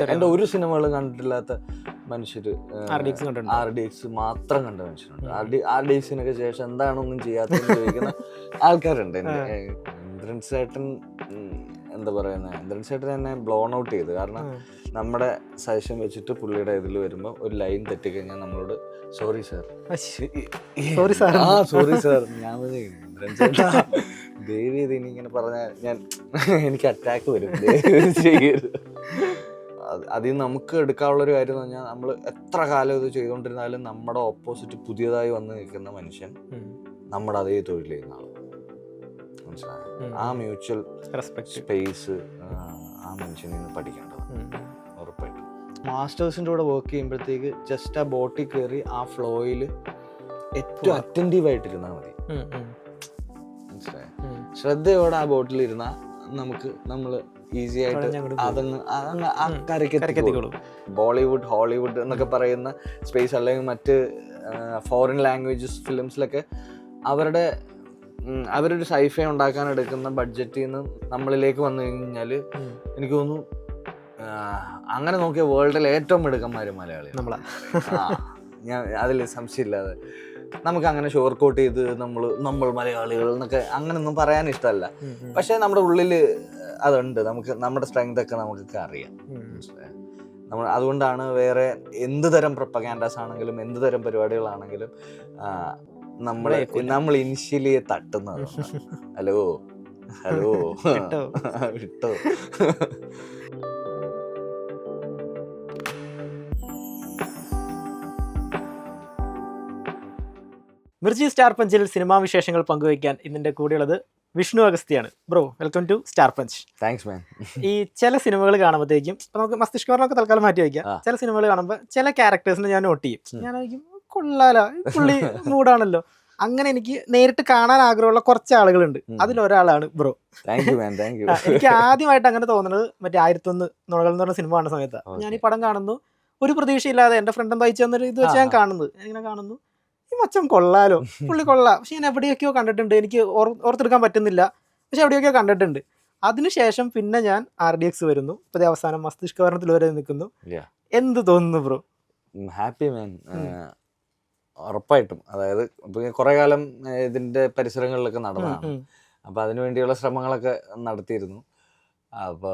എൻ്റെ ഒരു സിനിമകളും കണ്ടിട്ടില്ലാത്ത മനുഷ്യർ RDX RDX മാത്രം കണ്ട മനുഷ്യരുണ്ട്. RDXനൊക്കെ ശേഷം എന്താണൊന്നും ചെയ്യാത്തതെന്ന് ചോദിക്കുന്ന ആൾക്കാരുണ്ട്. ഇന്ദ്രൻ ചേട്ടൻ എന്താ പറയുന്നത്, ഇന്ദ്രൻ ചേട്ടൻ എന്നെ ബ്ലോൺ ഔട്ട് ചെയ്ത്. കാരണം നമ്മുടെ സജഷൻ വെച്ചിട്ട് പുള്ളിയുടെ ഇതിൽ വരുമ്പോൾ ഒരു ലൈൻ തെറ്റിക്കഴിഞ്ഞാൽ നമ്മളോട് സോറി സാർ, സോറി സാർ, ഞാൻ ഇന്ദ്രൻ ചേട്ടാ ദേവി ഇത് ഇങ്ങനെ പറഞ്ഞാൽ എനിക്ക് അറ്റാക്ക് വരും, ചെയ്യരുത്. അതിൽ നമുക്ക് എടുക്കാനുള്ളൊരു കാര്യം എന്ന് പറഞ്ഞാൽ, നമ്മൾ എത്ര കാലം ഇത് ചെയ്തുകൊണ്ടിരുന്നാലും നമ്മുടെ ഓപ്പോസിറ്റ് പുതിയതായി വന്ന് നിൽക്കുന്ന മനുഷ്യൻ നമ്മുടെ അതേ തൊഴിൽ ചെയ്യുന്ന ആൾ, മനസ്സിലായോ? ആ മ്യൂച്വൽ സ്പേസ് ആ മനുഷ്യനിൽ നിന്ന് പഠിക്കേണ്ടതാണ് ഉറപ്പായിട്ടും. മാസ്റ്റേഴ്സിൻ്റെ കൂടെ വർക്ക് ചെയ്യുമ്പോഴത്തേക്ക് ജസ്റ്റ് ആ ബോട്ടിൽ കയറി ആ ഫ്ലോയിൽ ഏറ്റവും അറ്റൻറ്റീവ് ആയിട്ടിരുന്നാൽ മതി, മനസ്സിലായോ? ശ്രദ്ധയോടെ ആ ബോട്ടിൽ ഇരുന്നാൽ നമ്മൾ ഈസി ആയിട്ട് അതങ്ങ് കരക്കെത്തിക്കോളും. ബോളിവുഡ്, ഹോളിവുഡ് എന്നൊക്കെ പറയുന്ന സ്പേസ്, അല്ലെങ്കിൽ മറ്റ് ഫോറിൻ ലാംഗ്വേജസ് ഫിലിംസിലൊക്കെ അവരൊരു സൈഫൈ ഉണ്ടാക്കാൻ എടുക്കുന്ന ബഡ്ജറ്റിൽ നിന്ന് നമ്മളിലേക്ക് വന്നു കഴിഞ്ഞാൽ എനിക്ക് തോന്നുന്നു അങ്ങനെ നോക്കിയ വേൾഡിലെ ഏറ്റവും മിടുക്കന്മാർ മലയാളികൾ. ഞാൻ അതിൽ സംശയമില്ലാതെ നമുക്ക് അങ്ങനെ ഷോർട്ട് കോട്ട് ചെയ്ത് നമ്മൾ മലയാളികൾ എന്നൊക്കെ അങ്ങനെയൊന്നും പറയാൻ ഇഷ്ടമല്ല. പക്ഷെ നമ്മുടെ ഉള്ളിൽ അതുണ്ട്, നമുക്ക് നമ്മുടെ സ്ട്രെങ്ത് ഒക്കെ നമുക്കൊക്കെ അറിയാം. അതുകൊണ്ടാണ് വേറെ എന്ത് തരം പ്രൊപ്പഗാൻഡാസ് ആണെങ്കിലും എന്ത് തരം പരിപാടികളാണെങ്കിലും നമ്മൾ ഇനിഷ്യലി തട്ടുന്നത്. ഹലോ വിട്ടോ. മിർജി സ്റ്റാർ പഞ്ചിൽ സിനിമാ വിശേഷങ്ങൾ പങ്കുവയ്ക്കാൻ ഇതിന്റെ കൂടെയുള്ളത് വിഷ്ണു അഗസ്തിയാണ്. Bro, welcome to Star Punch. Thanks man. ഈ ചില സിനിമകൾ കാണുമ്പോഴത്തേക്കും നമുക്ക് മസ്തിഷ്കവരണമൊക്കെ തൽക്കാലം മാറ്റി വയ്ക്കാം. ചില സിനിമകൾ കാണുമ്പോൾ ചില ക്യാരക്ടേഴ്സിനെ ഞാൻ നോട്ട് ചെയ്യും. ഞാനായിരിക്കും കൊള്ളാലോ, പുള്ളി മൂടാണല്ലോ. അങ്ങനെ എനിക്ക് നേരിട്ട് കാണാൻ ആഗ്രഹമുള്ള കുറച്ച് ആളുകളുണ്ട്. അതിലൊരാളാണ് ബ്രോ. എനിക്ക് ആദ്യമായിട്ട് അങ്ങനെ തോന്നുന്നത് മറ്റേ 1001 നുണകൾ എന്ന് പറഞ്ഞ സിനിമ കാണുന്ന സമയത്താണ്. ഞാൻ ഈ പടം കാണുന്നു, ഒരു പ്രതീക്ഷയില്ലാതെ എൻ്റെ ഫ്രണ്ട് എന്താ അയച്ചു തന്നൊരു ഇത് വെച്ച് ഞാൻ കാണുന്നത്. ഇങ്ങനെ കാണുന്നു, ഈ മച്ചം കൊള്ളാലോ, പുള്ളി കൊള്ളാം. പക്ഷെ ഞാൻ എവിടെയൊക്കെയോ കണ്ടിട്ടുണ്ട്, എനിക്ക് ഓർത്തെടുക്കാൻ പറ്റുന്നില്ല, പക്ഷെ എവിടെയൊക്കെയോ കണ്ടിട്ടുണ്ട്. അതിനുശേഷം പിന്നെ ഞാൻ RDX വരുന്നു, ഇപ്പഴത്തെ അവസാനം മസ്തിഷ്കവരണത്തിൽ വരെ നിൽക്കുന്നു. എന്ത് തോന്നുന്നു ബ്രോ? ഹാപ്പി മാൻ, ഉറപ്പായിട്ടും. അതായത് കുറെ കാലം ഇതിന്റെ പരിസരങ്ങളിലൊക്കെ നടന്നതാണ്. അപ്പൊ അതിനുവേണ്ടിയുള്ള ശ്രമങ്ങളൊക്കെ നടത്തിയിരുന്നു. അപ്പൊ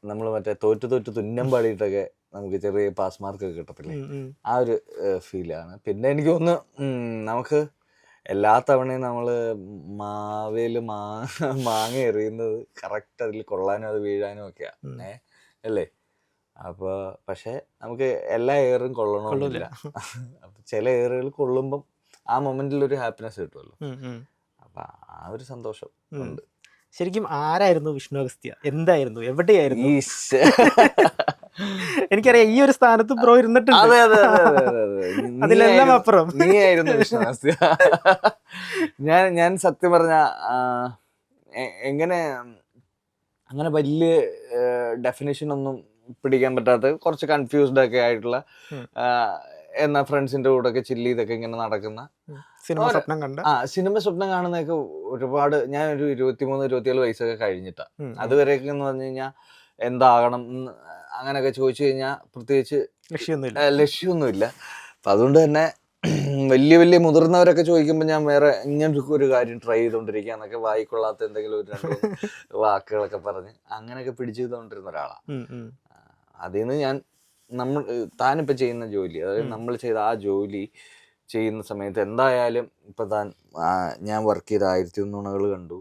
നമ്മൾ മറ്റേ തോറ്റു തുന്നം പാടിയിട്ടൊക്കെ നമുക്ക് ചെറിയ പാസ് മാർക്ക് കിട്ടത്തില്ലേ, ആ ഒരു ഫീലാണ്. പിന്നെ എനിക്ക് തോന്നുന്നു നമുക്ക് എല്ലാ തവണയും നമ്മള് മാവേല് മാങ്ങ എറിയുന്നത് കറക്റ്റ് അതിൽ കൊള്ളാനും അത് വീഴാനും ഒക്കെയാ, അല്ലേ? അപ്പൊ പക്ഷെ നമുക്ക് എല്ലാ എയറും കൊള്ളണമെന്നില്ല. അപ്പൊ ചില എയറുകൾ കൊള്ളുമ്പം ആ മൊമെന്റിൽ ഒരു ഹാപ്പിനെസ് കിട്ടുമല്ലോ. അപ്പൊ ആ ഒരു സന്തോഷം ഉണ്ട്. ശരിക്കും ആരായിരുന്നു വിഷ്ണു അഗസ്ത്യ? എന്തായിരുന്നു, എവിടെയായിരുന്നു? എനിക്കറിയാം ഈ ഒരു സ്ഥാനത്ത് ബ്രോ ഇരുന്നിട്ടുണ്ട്. അതിലെല്ലാം അപ്പുറം നീയായിരുന്നു വിഷ്ണു അഗസ്ത്യ. ഞാൻ സത്യം പറഞ്ഞ അങ്ങനെ വലിയ ഡെഫിനേഷൻ ഒന്നും പിടിക്കാൻ പറ്റാത്ത, കുറച്ച് കൺഫ്യൂസ്ഡ് ഒക്കെ ആയിട്ടുള്ള, എന്നാ ഫ്രണ്ട്സിന്റെ കൂടെ ഒക്കെ ചില്ല് ചെയ്തൊക്കെ ഇങ്ങനെ നടക്കുന്ന സിനിമ സ്വപ്നം കാണുന്നതൊക്കെ ഒരുപാട്. ഞാൻ ഒരു 23-24 വയസ്സൊക്കെ കഴിഞ്ഞിട്ടാ. അതുവരെയൊക്കെ എന്ന് പറഞ്ഞു കഴിഞ്ഞാൽ എന്താകണം അങ്ങനെയൊക്കെ ചോദിച്ചു കഴിഞ്ഞാൽ പ്രത്യേകിച്ച് ലക്ഷ്യമൊന്നുമില്ല. അപ്പൊ അതുകൊണ്ട് തന്നെ വലിയ മുതിർന്നവരൊക്കെ ചോദിക്കുമ്പോൾ ഞാൻ വേറെ ഇങ്ങനത്തെ ഒരു കാര്യം ട്രൈ ചെയ്തോണ്ടിരിക്കുക എന്നൊക്കെ, വായിക്കൊള്ളാത്ത എന്തെങ്കിലും ഒരു 2 വാക്കുകളൊക്കെ പറഞ്ഞ് അങ്ങനെയൊക്കെ പിടിച്ചു ചെയ്തോണ്ടിരുന്ന ഒരാളാണ്. അതിൽ നിന്ന് താനിപ്പോ ചെയ്യുന്ന ജോലി, അതായത് നമ്മൾ ചെയ്ത ആ ജോലി ചെയ്യുന്ന സമയത്ത് എന്തായാലും ഇപ്പൊ ഞാൻ വർക്ക് ചെയ്ത 1001 നുണകൾ കണ്ടു,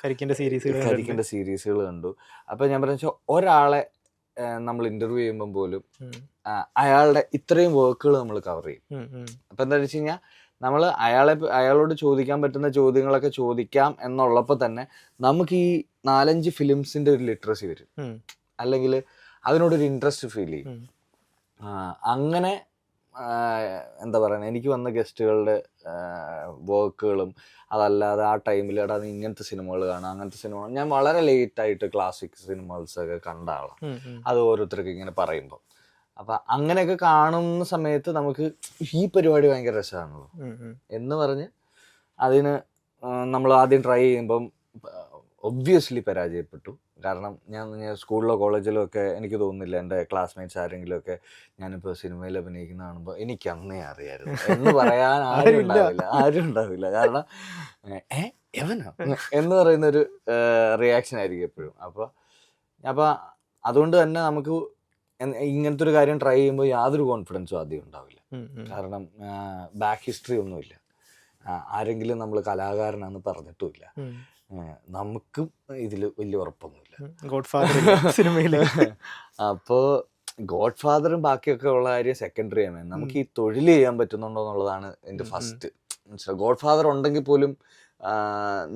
കരിക്കിന്റെ സീരീസുകൾ കണ്ടു. അപ്പൊ ഞാൻ പറഞ്ഞ ഒരാളെ നമ്മൾ ഇന്റർവ്യൂ ചെയ്യുമ്പോൾ പോലും അയാളുടെ ഇത്രയും വർക്കുകൾ നമ്മൾ കവർ ചെയ്യും. അപ്പൊ എന്താ വെച്ച് കഴിഞ്ഞാൽ നമ്മൾ അയാളോട് ചോദിക്കാൻ പറ്റുന്ന ചോദ്യങ്ങളൊക്കെ ചോദിക്കാം എന്നുള്ളപ്പോ തന്നെ നമുക്ക് ഈ 4-5 ഫിലിംസിന്റെ ഒരു ലിറ്ററസി വരും, അല്ലെങ്കിൽ അതിനോടൊരു ഇൻട്രസ്റ്റ് ഫീൽ ചെയ്യും. അങ്ങനെ എന്താ പറയുക, എനിക്ക് വന്ന ഗസ്റ്റുകളുടെ വർക്കുകളും അതല്ലാതെ ആ ടൈമിൽ ഇങ്ങനത്തെ സിനിമകൾ കാണാം, അങ്ങനത്തെ സിനിമകൾ ഞാൻ വളരെ ലേറ്റായിട്ട് ക്ലാസിക് സിനിമകൾസ് ഒക്കെ കണ്ട ആളാണ്. അത് ഓരോരുത്തർക്ക് ഇങ്ങനെ പറയുമ്പോൾ, അപ്പൊ അങ്ങനെയൊക്കെ കാണുന്ന സമയത്ത് നമുക്ക് ഈ പരിപാടി ഭയങ്കര രസമാണല്ലോ എന്ന് പറഞ്ഞ് അതിന് നമ്മൾ ആദ്യം ട്രൈ ചെയ്യുമ്പം ഒബ്വിയസ്ലി പരാജയപ്പെട്ടു. കാരണം ഞാൻ സ്കൂളിലോ കോളേജിലോ ഒക്കെ എനിക്ക് തോന്നുന്നില്ല എൻ്റെ ക്ലാസ്മേറ്റ്സ് ആരെങ്കിലും ഒക്കെ ഞാനിപ്പോൾ സിനിമയിൽ അഭിനയിക്കുന്ന കാണുമ്പോൾ എനിക്ക് അന്നേ അറിയാമായിരുന്നു എന്ന് പറയാൻ ആരും ഉണ്ടാവില്ല. കാരണം എവനോ എന്ന് പറയുന്നൊരു റിയാക്ഷൻ ആയിരിക്കും എപ്പോഴും. അപ്പോൾ അതുകൊണ്ട് തന്നെ നമുക്ക് ഇങ്ങനത്തെ ഒരു കാര്യം ട്രൈ ചെയ്യുമ്പോൾ യാതൊരു കോൺഫിഡൻസും ആദ്യം ഉണ്ടാവില്ല. കാരണം ബാക്ക് ഹിസ്റ്ററി ഒന്നുമില്ല, ആരെങ്കിലും നമ്മൾ കലാകാരനാണെന്ന് പറഞ്ഞിട്ടുമില്ല, നമുക്കും ഇതിൽ വലിയ ഉറപ്പൊന്നുമില്ല. സിനിമയില് അപ്പോൾ ഗോഡ് ഫാദറും ബാക്കിയൊക്കെ ഉള്ള കാര്യം സെക്കൻഡറി ആണ്. നമുക്ക് ഈ തൊഴിൽ ചെയ്യാൻ പറ്റുന്നുണ്ടോ എന്നുള്ളതാണ് എൻ്റെ ഫസ്റ്റ്. മനസ്സിലായി, ഗോഡ് ഫാദർ ഉണ്ടെങ്കിൽ പോലും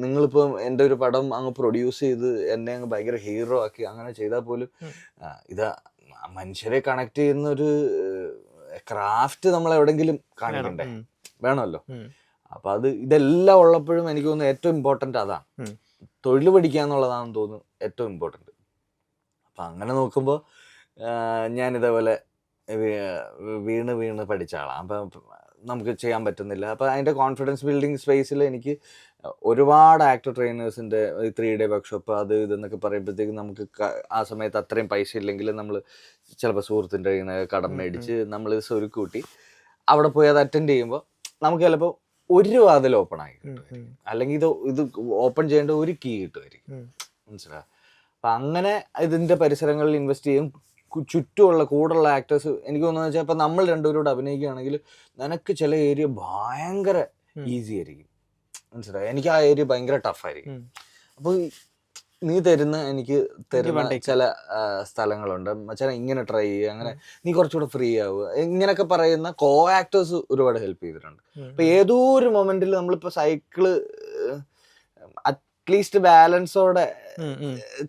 നിങ്ങളിപ്പോൾ എൻ്റെ ഒരു പടം അങ്ങ് പ്രൊഡ്യൂസ് ചെയ്ത് എന്നെ അങ്ങ് ഭയങ്കര ഹീറോ ആക്കി അങ്ങനെ ചെയ്താൽ പോലും ഇത് മനുഷ്യരെ കണക്ട് ചെയ്യുന്ന ഒരു ക്രാഫ്റ്റ് നമ്മൾ എവിടെങ്കിലും കാണിക്കണ്ടേ, വേണമല്ലോ. അപ്പൊ ഇതെല്ലാം ഉള്ളപ്പോഴും എനിക്ക് തോന്നുന്നു ഏറ്റവും ഇമ്പോർട്ടൻ്റ് അതാണ്, തൊഴിൽ പഠിക്കുക എന്നുള്ളതാണെന്ന് തോന്നുന്നു ഏറ്റവും ഇമ്പോർട്ടൻ്റ്. അപ്പം അങ്ങനെ നോക്കുമ്പോൾ ഞാനിതേപോലെ വീണ് പഠിച്ച ആളാണ്. അപ്പം നമുക്ക് ചെയ്യാൻ പറ്റുന്നില്ല. അപ്പം അതിൻ്റെ കോൺഫിഡൻസ് ബിൽഡിങ് സ്പേസിൽ എനിക്ക് ഒരുപാട് ആക്ടർ ട്രെയിനേഴ്സിൻ്റെ 3-day വർക്ക്ഷോപ്പ് അത് ഇതെന്നൊക്കെ പറയുമ്പോഴത്തേക്കും നമുക്ക് ആ സമയത്ത് അത്രയും പൈസ ഇല്ലെങ്കിൽ നമ്മൾ ചിലപ്പോൾ സുഹൃത്തിൻ്റെ കയ്യിൽ നിന്ന് കടം മേടിച്ച് നമ്മൾ സ്വരുക്ക് കൂട്ടി അവിടെ പോയി അത് അറ്റൻഡ് ചെയ്യുമ്പോൾ നമുക്ക് ചിലപ്പോൾ ഒരു വാതിൽ ഓപ്പൺ ആയി കിട്ടുമായിരിക്കും, അല്ലെങ്കിൽ ഇത് ഓപ്പൺ ചെയ്യേണ്ട ഒരു കീ കിട്ടുമായിരിക്കും. മനസ്സിലായി. അപ്പം അങ്ങനെ ഇതിൻ്റെ പരിസരങ്ങളിൽ ഇൻവെസ്റ്റ് ചെയ്യും. ചുറ്റുമുള്ള കൂടുള്ള ആക്ടേഴ്സ് എനിക്ക് തോന്നുന്നത് വെച്ചാൽ ഇപ്പം നമ്മൾ രണ്ടുപേരോട് അഭിനയിക്കുകയാണെങ്കിൽ നിനക്ക് ചില ഏരിയ ഭയങ്കര ഈസി ആയിരിക്കും. മനസ്സിലായി, എനിക്ക് ആ ഏരിയ ഭയങ്കര ടഫായിരിക്കും. അപ്പോൾ നീ എനിക്ക് തരുന്ന ചില സ്ഥലങ്ങളുണ്ട്, മച്ചാൻ ഇങ്ങനെ ട്രൈ ചെയ്യുക, അങ്ങനെ നീ കുറച്ചുകൂടെ ഫ്രീ ആവുക, ഇങ്ങനെയൊക്കെ പറയുന്ന കോ ആക്ടേഴ്സ് ഒരുപാട് ഹെൽപ്പ് ചെയ്തിട്ടുണ്ട്. അപ്പൊ ഏതോ ഒരു മൊമെന്റിൽ നമ്മളിപ്പോ സൈക്കിള് അറ്റ്ലീസ്റ്റ് ബാലൻസോടെ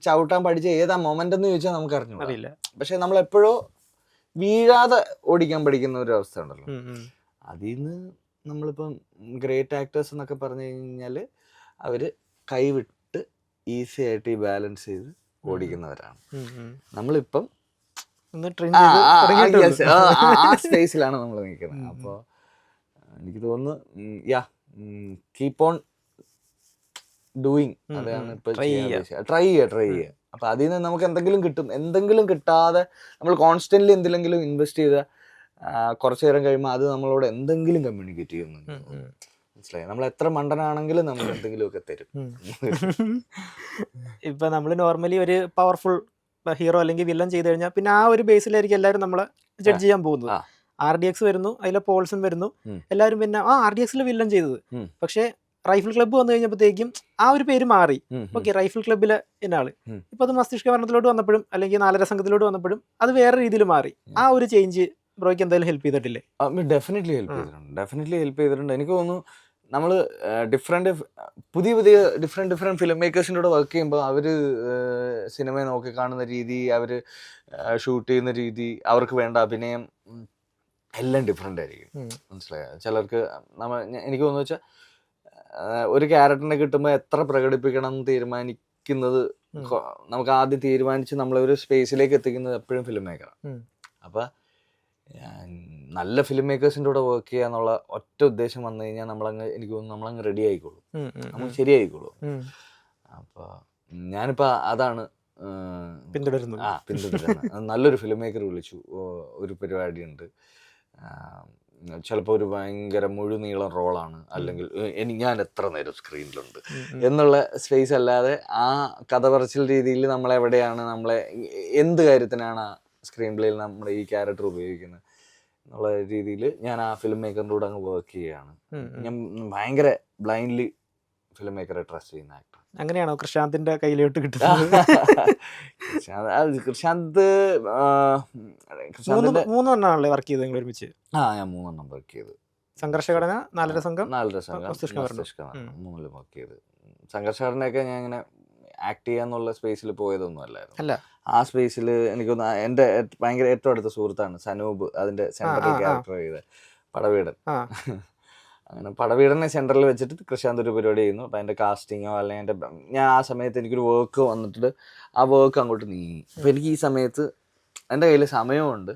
ചവിട്ടാൻ പഠിച്ച ഏതാ മൊമെന്റ് എന്ന് ചോദിച്ചാൽ നമുക്ക് അറിഞ്ഞില്ല. പക്ഷെ നമ്മൾ എപ്പോഴോ വീഴാതെ ഓടിക്കാൻ പഠിക്കുന്ന ഒരു അവസ്ഥ ഉണ്ടല്ലോ. അതിൽ നിന്ന് നമ്മളിപ്പം ഗ്രേറ്റ് ആക്ടേഴ്സ് എന്നൊക്കെ പറഞ്ഞു കഴിഞ്ഞാല് അവര് കൈവിട്ട് ഈസി ആയിട്ട് ഈ ബാലൻസ് ചെയ്ത് ഓടിക്കുന്നവരാണ്. നമ്മളിപ്പം ആ സ്പേസിലാണ് നമ്മൾ നിൽക്കുന്നത്. അപ്പോൾ എനിക്ക് തോന്നുന്നു കീപ്പ് ഓൺ ഡൂയിങ്, അതാണ് ഇപ്പൊ ട്രൈ ചെയ്യുക. അപ്പൊ അതിൽ നിന്ന് നമുക്ക് എന്തെങ്കിലും കിട്ടും. എന്തെങ്കിലും കിട്ടാതെ നമ്മൾ കോൺസ്റ്റന്റ്ലി എന്തിലെങ്കിലും ഇൻവെസ്റ്റ് ചെയ്ത കുറച്ചു നേരം കഴിയുമ്പോൾ അത് നമ്മളോട് എന്തെങ്കിലും കമ്മ്യൂണിക്കേറ്റ് ചെയ്യുന്നുണ്ട്. മനസ്സിലായി, നമ്മൾ എത്ര മണ്ടനാണെങ്കിലും നമ്മൾ എന്തെങ്കിലുമൊക്കെ തരും. ഇപ്പൊ നമ്മൾ നോർമലി ഒരു പവർഫുൾ ഹീറോ അല്ലെങ്കിൽ വില്ലൻ ചെയ്ത് കഴിഞ്ഞാൽ പിന്നെ ആ ഒരു ബേസിലായിരിക്കും എല്ലാവരും നമ്മളെ ജഡ്ജ് ചെയ്യാൻ പോകുന്നത്. RDX വരുന്നു, അതിലെ പോൾസൺ വരുന്നു, എല്ലാവരും പിന്നെ RDXൽ വില്ലൻ ചെയ്തത്. പക്ഷെ റൈഫിൾ ക്ലബ്ബ് വന്നു കഴിഞ്ഞപ്പോഴത്തേക്കും ആ ഒരു പേര് മാറി. ഓക്കെ, റൈഫിൾ ക്ലബ്ബിലെ എന്നാള് ഇപ്പൊ അത് മസ്തിഷ്ക മരണത്തിലോട്ട് വന്നപ്പോഴും അല്ലെങ്കിൽ 4 സംഘത്തിലോട്ട് വന്നപ്പോഴും അത് വേറെ രീതിയിൽ മാറി. ആ ഒരു ചേഞ്ച് ബ്രോയ്ക്ക് എന്തായാലും ഹെൽപ്പ് ചെയ്തിട്ടില്ലേ? ഡെഫിനറ്റ്ലി ഹെൽപ്പ് ചെയ്തിട്ടുണ്ട്. എനിക്ക് തോന്നുന്നു നമ്മൾ പുതിയ ഡിഫറെൻറ്റ് ഫിലിം മേക്കേഴ്സിൻ്റെ കൂടെ വർക്ക് ചെയ്യുമ്പോൾ അവർ സിനിമയെ നോക്കി കാണുന്ന രീതി, അവർ ഷൂട്ട് ചെയ്യുന്ന രീതി, അവർക്ക് വേണ്ട അഭിനയം എല്ലാം ഡിഫറെൻ്റ് ആയിരിക്കും. മനസ്സിലായോ? ചിലർക്ക് എനിക്ക് തോന്നുന്നു വെച്ചാൽ ഒരു ക്യാരക്ടറിനെ കിട്ടുമ്പോൾ എത്ര പ്രകടിപ്പിക്കണം എന്ന് തീരുമാനിക്കുന്നത് നമുക്ക് ആദ്യം തീരുമാനിച്ച് നമ്മളൊരു സ്പേസിലേക്ക് എത്തിക്കുന്നത് എപ്പോഴും ഫിലിം മേക്കറാണ്. അപ്പം നല്ല ഫിലിം മേക്കേഴ്സിൻ്റെ കൂടെ വർക്ക് ചെയ്യുക എന്നുള്ള ഒറ്റ ഉദ്ദേശം വന്നു കഴിഞ്ഞാൽ എനിക്ക് തോന്നുന്നു നമ്മളങ്ങ് റെഡി ആയിക്കോളും, നമുക്ക് ശരിയായിക്കോളും. അപ്പോൾ ഞാനിപ്പോൾ അതാണ് പിന്തുടരുന്നത്. നല്ലൊരു ഫിലിം മേക്കർ വിളിച്ചു, ഒരു പരിപാടിയുണ്ട്, ചിലപ്പോൾ ഒരു ഭയങ്കര മുഴുനീളം റോളാണ്, അല്ലെങ്കിൽ ഞാൻ എത്ര നേരം സ്ക്രീനിലുണ്ട് എന്നുള്ള സ്പേസ് അല്ലാതെ ആ കഥ പറച്ചിൽ രീതിയിൽ നമ്മളെവിടെയാണ്, നമ്മളെ എന്ത് കാര്യത്തിനാണ് ആ സ്ക്രീൻ പ്ലേയിൽ നമ്മുടെ ഈ ക്യാരക്ടർ ഉപയോഗിക്കുന്നത് എന്നുള്ള രീതിയിൽ ഞാൻ ആ ഫിലിം മേക്കറിൻ്റെ കൂടെ അങ്ങ് വർക്ക് ചെയ്യുകയാണ്. ഞാൻ ഭയങ്കര ബ്ലൈൻഡ്ലി ഫിലിം മേക്കറെ ട്രസ്റ്റ് ചെയ്യുന്ന ആക്ടർ. അങ്ങനെയാണോ കൃഷാന്തിന്റെ കയ്യിലോട്ട് കിട്ടുന്നത്? കൃഷാന്ത് 3 വർക്ക് ചെയ്ത് നിങ്ങൾ ഒരുമിച്ച്? ഞാൻ 3 വർക്ക് ചെയ്ത്. സംഘർഷഘടന, 4 സംഘം, മൂന്നിലും വർക്ക് ചെയ്ത്. സംഘർഷഘടനയൊക്കെ ഞാൻ ഇങ്ങനെ ആക്ട് ചെയ്യാന്നുള്ള സ്പേസിൽ പോയതൊന്നും അല്ലായിരുന്നു. ആ സ്പേസിൽ എനിക്കൊന്ന് എൻ്റെ ഭയങ്കര ഏറ്റവും അടുത്ത സുഹൃത്താണ് സനൂപ്, അതിന്റെ സെൻട്രൽ ക്യാരക്ടർ ചെയ്ത പടവീടൻ. അങ്ങനെ പടവീടനെ സെൻട്രലിൽ വെച്ചിട്ട് കൃഷാന്ത് ഒരു പരിപാടി ചെയ്യുന്നു. അപ്പം അതിൻ്റെ കാസ്റ്റിങ്ങോ അല്ലെങ്കിൽ ഞാൻ ആ സമയത്ത് എനിക്കൊരു വർക്ക് വന്നിട്ട് ആ വർക്ക് അങ്ങോട്ട് നീങ്ങി. അപ്പം എനിക്ക് ഈ സമയത്ത് എൻ്റെ കയ്യിൽ സമയമുണ്ട്.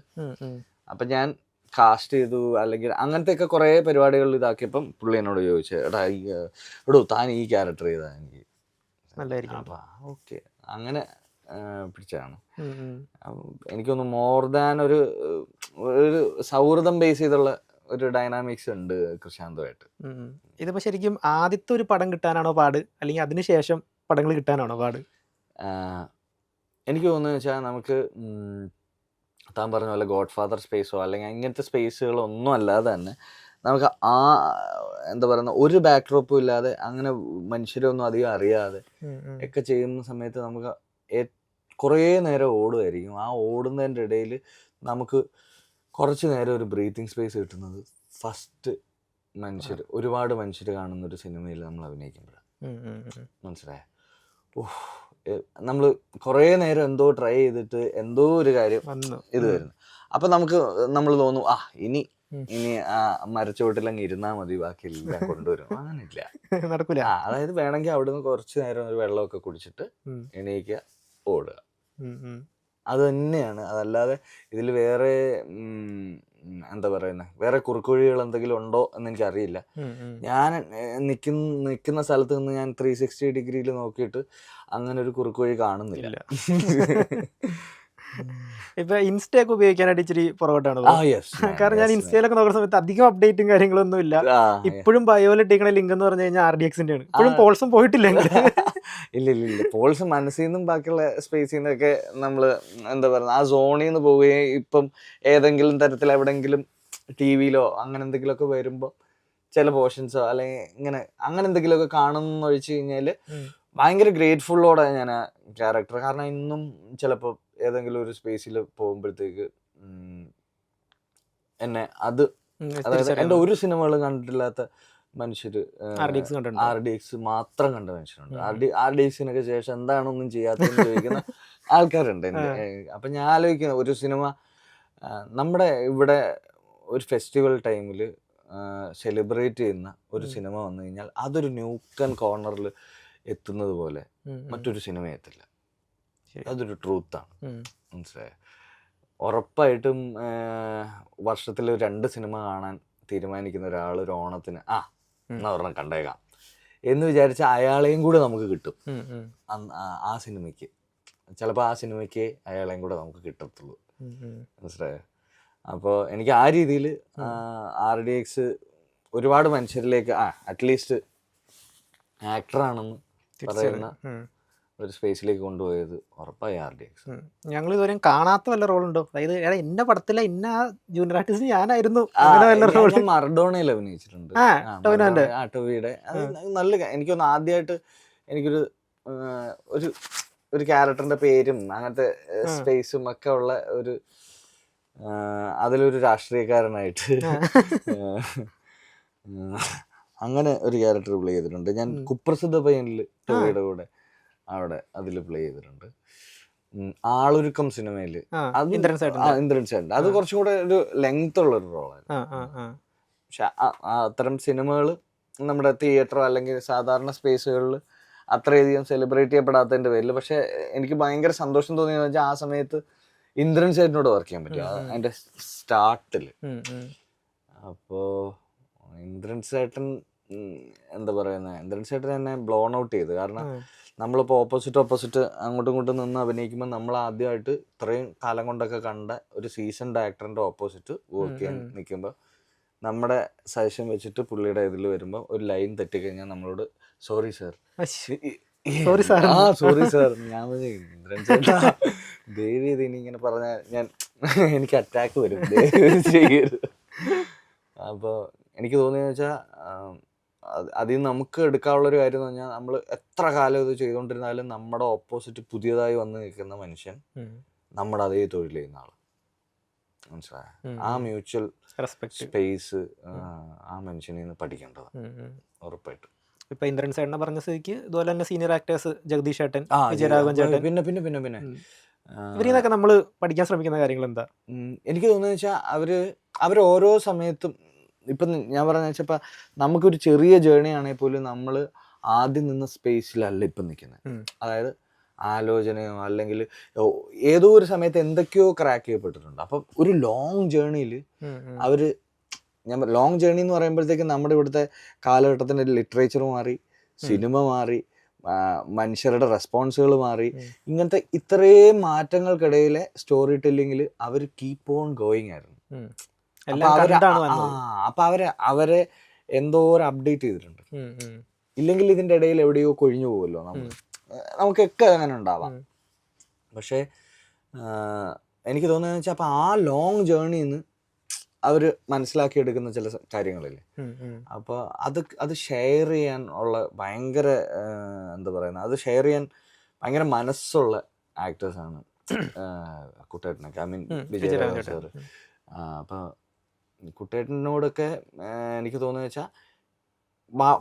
അപ്പം ഞാൻ കാസ്റ്റ് ചെയ്തു, അല്ലെങ്കിൽ അങ്ങനത്തെ ഒക്കെ കുറേ പരിപാടികൾ ഇതാക്കിയപ്പം പുള്ളി എന്നോട് ചോദിച്ചു, എടോ താൻ ഈ ക്യാരക്ടർ ചെയ്താൽ എനിക്ക് നല്ലതായിരിക്കും. അപ്പം ഓക്കെ, അങ്ങനെ പിടിച്ചതാണ്. എനിക്കൊന്ന് മോർ ദാൻ ഒരു സൗഹൃദം ബേസ് ചെയ്തുള്ള ഒരു ഡൈനാമിക്സ് ഉണ്ട് കൃഷാന്തുമായിട്ട്. ഇതിപ്പോ ശരിക്കും ആദ്യത്തെ ഒരു പടം കിട്ടാനാണോ പാട്, അല്ലെങ്കിൽ അതിനുശേഷം പടങ്ങൾ കിട്ടാനാണോ പാട്? എനിക്ക് തോന്നുന്നത് വെച്ചാൽ നമുക്ക് താൻ പറഞ്ഞ പോലെ ഗോഡ് ഫാദർ സ്പേസോ അല്ലെങ്കിൽ അങ്ങനത്തെ സ്പേസുകളൊന്നും അല്ലാതെ തന്നെ നമുക്ക് എന്താ പറയുന്ന ഒരു ബാക്ക്ഡ്രോപ്പും ഇല്ലാതെ അങ്ങനെ മനുഷ്യരൊന്നും അധികം അറിയാതെ ഒക്കെ ചെയ്യുന്ന സമയത്ത് നമുക്ക് കുറേ നേരം ഓടുമായിരിക്കും. ആ ഓടുന്നതിൻ്റെ ഇടയിൽ നമുക്ക് കുറച്ച് നേരം ഒരു ബ്രീത്തിങ് സ്പേസ് കിട്ടുന്നത് ഫസ്റ്റ് ഒരുപാട് മനുഷ്യർ കാണുന്ന ഒരു സിനിമയിൽ നമ്മൾ അഭിനയിക്കുമ്പോഴാണ്. മനസ്സിലായ? നമ്മൾ കുറേ നേരം എന്തോ ട്രൈ ചെയ്തിട്ട് എന്തോ ഒരു കാര്യം ഇത് വരുന്നു. അപ്പം നമ്മൾ തോന്നും ഇനി ആ മരച്ചുവട്ടിലങ്ങ് ഇരുന്നാൽ മതി, ബാക്കിയെല്ലാം കൊണ്ടുവരും. അങ്ങനെയില്ല, നടക്കൂല. അതായത് വേണമെങ്കിൽ അവിടുന്ന് കുറച്ച് നേരം ഒരു വെള്ളമൊക്കെ കുടിച്ചിട്ട് എണീക്കുക, ഓടുക. അത് തന്നെയാണ്. അതല്ലാതെ ഇതിൽ വേറെ എന്താ പറയുന്നത്, വേറെ കുറുക്കുവഴികൾ എന്തെങ്കിലും ഉണ്ടോ എന്ന് എനിക്കറിയില്ല. ഞാൻ നിൽക്കുന്ന സ്ഥലത്ത് നിന്ന് ഞാൻ 360 ഡിഗ്രിയിൽ നോക്കിയിട്ട് അങ്ങനെ ഒരു കുറുക്കുവഴി കാണുന്നില്ല. ഇപ്പൊ ഇൻസ്റ്റയൊക്കെ ഉപയോഗിക്കാനായിട്ട് ഇച്ചിരി പുറകോട്ടാണ്. കാരണം ഞാൻ ഇൻസ്റ്റയിലൊക്കെ നോക്കുന്ന സമയത്ത് അധികം അപ്ഡേറ്റും കാര്യങ്ങളൊന്നും ഇല്ല. ഇപ്പോഴും ബയോയിലിട്ടിരിക്കണ ലിങ്ക് എന്ന് പറഞ്ഞു കഴിഞ്ഞാൽ RDX-ന്റെ ആണ്. ഇപ്പോഴും പോൾസും പോയിട്ടില്ല. ഇല്ല പോൾസ് മനസ്സിൽ നിന്നും ബാക്കിയുള്ള സ്പേസിൽ നിന്നൊക്കെ നമ്മൾ എന്താ പറയുക, ആ സോണിൽ നിന്ന് പോവുകയും ഇപ്പം ഏതെങ്കിലും തരത്തിൽ എവിടെങ്കിലും TV-യിലോ അങ്ങനെ എന്തെങ്കിലുമൊക്കെ വരുമ്പോൾ ചില പോർഷൻസോ അല്ലെങ്കിൽ അങ്ങനെ എന്തെങ്കിലുമൊക്കെ കാണുമെന്ന് ഒഴിച്ചു കഴിഞ്ഞാൽ ഭയങ്കര ഗ്രേറ്റ്ഫുള്ളോടെ ഞാൻ ആ ക്യാരക്ടർ, കാരണം ഇന്നും ചിലപ്പോൾ ഏതെങ്കിലും ഒരു സ്പേസിൽ പോകുമ്പോഴത്തേക്ക് എന്നെ അതായത് എൻ്റെ ഒരു സിനിമകളും കണ്ടിട്ടില്ലാത്ത മനുഷ്യര് RDX മാത്രം കണ്ട മനുഷ്യരുണ്ട്. RDX-നൊക്കെ ശേഷം എന്താണൊന്നും ചെയ്യാത്തതെന്ന് ചോദിക്കുന്ന ആൾക്കാരുണ്ട് എൻ്റെ. അപ്പം ഞാൻ ആലോചിക്കുന്നത്, ഒരു സിനിമ നമ്മുടെ ഇവിടെ ഒരു ഫെസ്റ്റിവൽ ടൈമിൽ സെലിബ്രേറ്റ് ചെയ്യുന്ന ഒരു സിനിമ വന്നു കഴിഞ്ഞാൽ അതൊരു ന്യൂക്കൻ കോർണറിൽ എത്തുന്നത് പോലെ മറ്റൊരു സിനിമ എത്തില്ല. അതൊരു ട്രൂത്താണ്. മനസ്സിലായോ? ഉറപ്പായിട്ടും വർഷത്തിൽ 2 സിനിമ കാണാൻ തീരുമാനിക്കുന്ന ഒരാൾ ഒരു ഓണത്തിന് എന്നാ പറഞ്ഞാൽ കണ്ടേക്കാം എന്ന് വിചാരിച്ച അയാളെയും കൂടെ നമുക്ക് കിട്ടും ആ സിനിമയ്ക്ക്. ചിലപ്പോൾ ആ സിനിമയ്ക്ക് അയാളെയും കൂടെ നമുക്ക് കിട്ടത്തുള്ളൂ. മനസ്സിലായോ? അപ്പോൾ എനിക്ക് ആ രീതിയിൽ RDX ഒരുപാട് മനുഷ്യരിലേക്ക് അറ്റ്ലീസ്റ്റ് ആക്ടറാണെന്ന് പറയുന്ന ഒരു സ്പേസിലേക്ക് കൊണ്ടുപോയത് ഉറപ്പായി RDX. ഞങ്ങൾ ഇതുവരെ കാണാത്ത വല്ല റോളുണ്ടോ? അതായത് എന്റെ പടത്തിലെ ഇന്ന ജൂനിയർ ആർട്ടിസ്റ്റ് ഞാനായിരുന്നു. മറഡോണയിൽ അഭിനയിച്ചിട്ടുണ്ട്, ടൊവിയുടെ. അത് നല്ല, എനിക്കൊന്ന് ആദ്യമായിട്ട് എനിക്കൊരു ഒരു ക്യാരക്ടറിന്റെ പേരും അങ്ങനത്തെ സ്പേസും ഒക്കെ ഉള്ള ഒരു അതിലൊരു രാഷ്ട്രീയക്കാരനായിട്ട് അങ്ങനെ ഒരു ക്യാരക്ടർ പ്ലേ ചെയ്തിട്ടുണ്ട്. ഞാൻ കുപ്രസിദ്ധ പയ്യനിൽ ടൊവിയുടെ കൂടെ അവിടെ അതിൽ പ്ലേ ചെയ്തിട്ടുണ്ട്. ആളൊരുക്കം സിനിമയില് ഇന്ദ്രൻ ചേട്ടൻ, അത് കുറച്ചും കൂടെ ഒരു ലെങ്ത് ഉള്ള ഒരു റോളായിരുന്നു. പക്ഷെ അത്തരം സിനിമകൾ നമ്മുടെ തിയേറ്ററോ അല്ലെങ്കിൽ സാധാരണ സ്പേസുകളിൽ അത്രയധികം സെലിബ്രേറ്റ് ചെയ്യപ്പെടാത്തതിന്റെ പേരിൽ പക്ഷെ എനിക്ക് ഭയങ്കര സന്തോഷം തോന്നിയെന്ന് വെച്ചാൽ ആ സമയത്ത് ഇന്ദ്രൻ ചേട്ടനോട് വർക്ക് ചെയ്യാൻ പറ്റും അതിന്റെ സ്റ്റാർട്ടില്. അപ്പോ ഇന്ദ്രൻ ചേട്ടൻ എന്താ പറയുന്നത്, ഇന്ദ്രൻ ചേട്ടൻ എന്നെ ബ്ലോൺ ഔട്ട് ചെയ്തു. കാരണം നമ്മളിപ്പോൾ ഓപ്പോസിറ്റ് അങ്ങോട്ടും ഇങ്ങോട്ടും നിന്ന് അഭിനയിക്കുമ്പോൾ നമ്മൾ ആദ്യമായിട്ട് ഇത്രയും കാലം കൊണ്ടൊക്കെ കണ്ട ഒരു സീസൺഡ് ആക്ടറിന്റെ ഓപ്പോസിറ്റ് വർക്ക് ചെയ്യാൻ നിൽക്കുമ്പോൾ നമ്മുടെ സജഷൻ വെച്ചിട്ട് പുള്ളിയുടെ ഇതിൽ വരുമ്പോൾ ഒരു ലൈൻ തെറ്റിക്കഴിഞ്ഞാൽ നമ്മളോട് സോറി സാർ ഞാൻ ഇന്ദ്രൻ ചേട്ടാ ദേവി ഇത് ഇനി ഇങ്ങനെ പറഞ്ഞാൽ എനിക്ക് അറ്റാക്ക് വരും, ചെയ്യരുത്. അപ്പോൾ എനിക്ക് തോന്നിയെന്ന് വെച്ചാൽ അതിൽ നമുക്ക് എടുക്കാനുള്ളൊരു കാര്യം എന്ന് പറഞ്ഞാൽ നമ്മൾ എത്ര കാലം ഇത് ചെയ്തുകൊണ്ടിരുന്നാലും നമ്മുടെ ഓപ്പോസിറ്റ് പുതിയതായി വന്ന് നിൽക്കുന്ന മനുഷ്യൻ നമ്മുടെ അതേ തൊഴിൽ ചെയ്യുന്ന ആള്. മനസ്സിലായ? ആ മ്യൂച്വൽ സ്പേസ് ആ മനുഷ്യനിൽ നിന്ന് പഠിക്കേണ്ടതാണ് ഉറപ്പായിട്ടും. ഇപ്പൊ ഇന്ദ്രൻ ചേട്ടനെ പറഞ്ഞ സ്ഥിതിക്ക് ഇതുപോലെ തന്നെ സീനിയർ ആക്ടേഴ്സ് ജഗദീഷ് ചേട്ടൻ, വിജയരാഘവൻ ചേട്ടൻ, പിന്നെ ഇവരിന്നൊക്കെ നമ്മൾ പഠിക്കാൻ ശ്രമിക്കുന്ന കാര്യങ്ങൾ എന്താ? എനിക്ക് തോന്നുന്നത് വെച്ചാൽ അവർ ഓരോ സമയത്തും ഇപ്പം ഞാൻ പറഞ്ഞ വെച്ചാൽ ഇപ്പം നമുക്കൊരു ചെറിയ ജേർണി ആണെങ്കിൽ പോലും നമ്മൾ ആദ്യം നിന്ന സ്പേസിലല്ല ഇപ്പം നിൽക്കുന്നത്. അതായത് ആലോചനയോ അല്ലെങ്കിൽ ഏതോ ഒരു സമയത്ത് എന്തൊക്കെയോ ക്രാക്ക് ചെയ്യപ്പെട്ടിട്ടുണ്ട്. അപ്പം ഒരു ലോങ് ജേർണിയിൽ ഞാൻ ലോങ് ജേർണി എന്ന് പറയുമ്പോഴത്തേക്കും നമ്മുടെ ഇവിടുത്തെ കാലഘട്ടത്തിൻ്റെ ലിറ്ററേച്ചർ മാറി, സിനിമ മാറി, മനുഷ്യരുടെ റെസ്പോൺസുകൾ മാറി. ഇങ്ങനത്തെ ഇത്രയും മാറ്റങ്ങൾക്കിടയിലെ സ്റ്റോറി ടെല്ലിങ്ങിൽ അവർ കീപ്പ് ഓൺ ഗോയിങ് ആയിരുന്നു. അപ്പൊ അവരെ എന്തോരം അപ്ഡേറ്റ് ചെയ്തിട്ടുണ്ട്. ഇല്ലെങ്കിൽ ഇതിന്റെ ഇടയിൽ എവിടെയോ കൊഴിഞ്ഞു പോകുമല്ലോ നമുക്കൊക്കെ അങ്ങനെ ഉണ്ടാവാം. പക്ഷെ എനിക്ക് തോന്നുന്നത് വെച്ചാൽ അപ്പൊ ആ ലോങ് ജേർണിന്ന് അവര് മനസ്സിലാക്കിയെടുക്കുന്ന ചില കാര്യങ്ങളില്ലേ, അപ്പൊ അത് ഷെയർ ചെയ്യാൻ ഉള്ള ഭയങ്കര എന്താ പറയുന്നത്, അത് ഷെയർ ചെയ്യാൻ ഭയങ്കര മനസ്സുള്ള ആക്ടേഴ്സാണ് കുട്ടേട്ടനൊക്കെ. I mean Vijayaraghavan sir. അപ്പൊ കുട്ടേട്ടനോടൊക്കെ എനിക്ക് തോന്നുന്നത് വെച്ചാൽ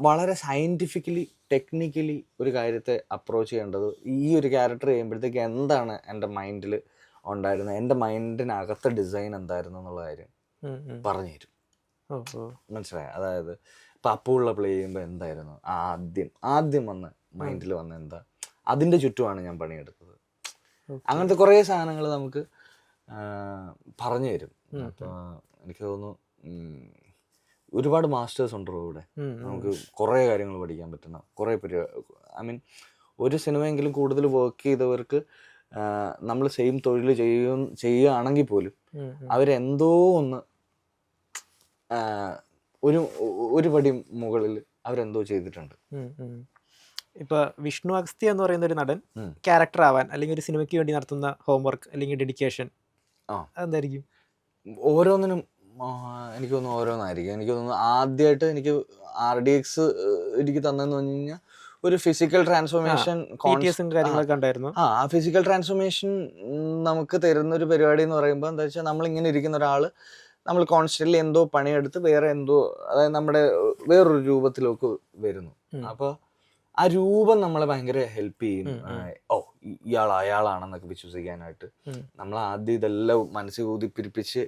വളരെ സയൻറ്റിഫിക്കലി ടെക്നിക്കലി ഒരു കാര്യത്തെ അപ്രോച്ച് ചെയ്യേണ്ടത്, ഈ ഒരു ക്യാരക്ടർ ചെയ്യുമ്പോഴത്തേക്ക് എന്താണ് എൻ്റെ മൈൻഡിൽ ഉണ്ടായിരുന്നത്, എൻ്റെ മൈൻഡിനകത്തെ ഡിസൈൻ എന്തായിരുന്നു എന്നുള്ള കാര്യം പറഞ്ഞു തരും. മനസ്സിലായി? അതായത് ഇപ്പം അപ്പുള്ള പ്ലേ ചെയ്യുമ്പോൾ എന്തായിരുന്നു ആദ്യം വന്ന് മൈൻഡിൽ വന്ന എന്താ, അതിൻ്റെ ചുറ്റുമാണ് ഞാൻ പണിയെടുത്തത്. അങ്ങനത്തെ കുറേ സാധനങ്ങൾ നമുക്ക് പറഞ്ഞു തരും. അപ്പോൾ എനിക്ക് തോന്നുന്നു ഒരുപാട് മാസ്റ്റേഴ്സ് ഉണ്ടല്ലോ ഇവിടെ. നമുക്ക് കുറേ കാര്യങ്ങൾ പഠിക്കാൻ പറ്റുന്ന കുറേ പേര്, ഐ മീൻ ഒരു സിനിമയെങ്കിലും കൂടുതൽ വർക്ക് ചെയ്തവർക്ക് നമ്മൾ സെയിം തൊഴിൽ ചെയ്യുകയാണെങ്കിൽ പോലും അവരെന്തോ ഒന്ന് ഒരു പടി മുകളിൽ അവരെന്തോ ചെയ്തിട്ടുണ്ട്. ഇപ്പൊ വിഷ്ണു അഗസ്ത്യ എന്ന് പറയുന്ന ഒരു നടൻ ക്യാരക്ടർ ആവാൻ അല്ലെങ്കിൽ ഒരു സിനിമയ്ക്ക് വേണ്ടി നടത്തുന്ന ഹോംവർക്ക് അല്ലെങ്കിൽ ഡെഡിക്കേഷൻ എന്തായിരിക്കും? ഓരോന്നിനും എനിക്ക് തോന്നുന്നു ഓരോന്നായിരിക്കും. എനിക്ക് തോന്നുന്നു ആദ്യമായിട്ട് എനിക്ക് RDX എനിക്ക് തന്നെന്ന് പറഞ്ഞു കഴിഞ്ഞാൽ ഒരു ഫിസിക്കൽ ട്രാൻസ്ഫോർമേഷൻ ആ ഫിസിക്കൽ ട്രാൻസ്ഫോർമേഷൻ നമുക്ക് തരുന്ന ഒരു പരിപാടി എന്ന് പറയുമ്പോൾ എന്താ വെച്ചാൽ നമ്മളിങ്ങനെ ഇരിക്കുന്ന ഒരാൾ നമ്മൾ കോൺസ്റ്റന്റ്ലി എന്തോ പണിയെടുത്ത് വേറെ എന്തോ, അതായത് നമ്മുടെ വേറൊരു രൂപത്തിലേക്ക് വരുന്നു. അപ്പോൾ ആ രൂപം നമ്മളെ ഭയങ്കര ഹെൽപ്പ് ചെയ്യും. അയാളാണെന്നൊക്കെ വിശ്വസിക്കാനായിട്ട് നമ്മൾ ആദ്യം ഇതെല്ലാം മനസ്സിൽ ഊതിപ്പിരിപ്പിച്ച്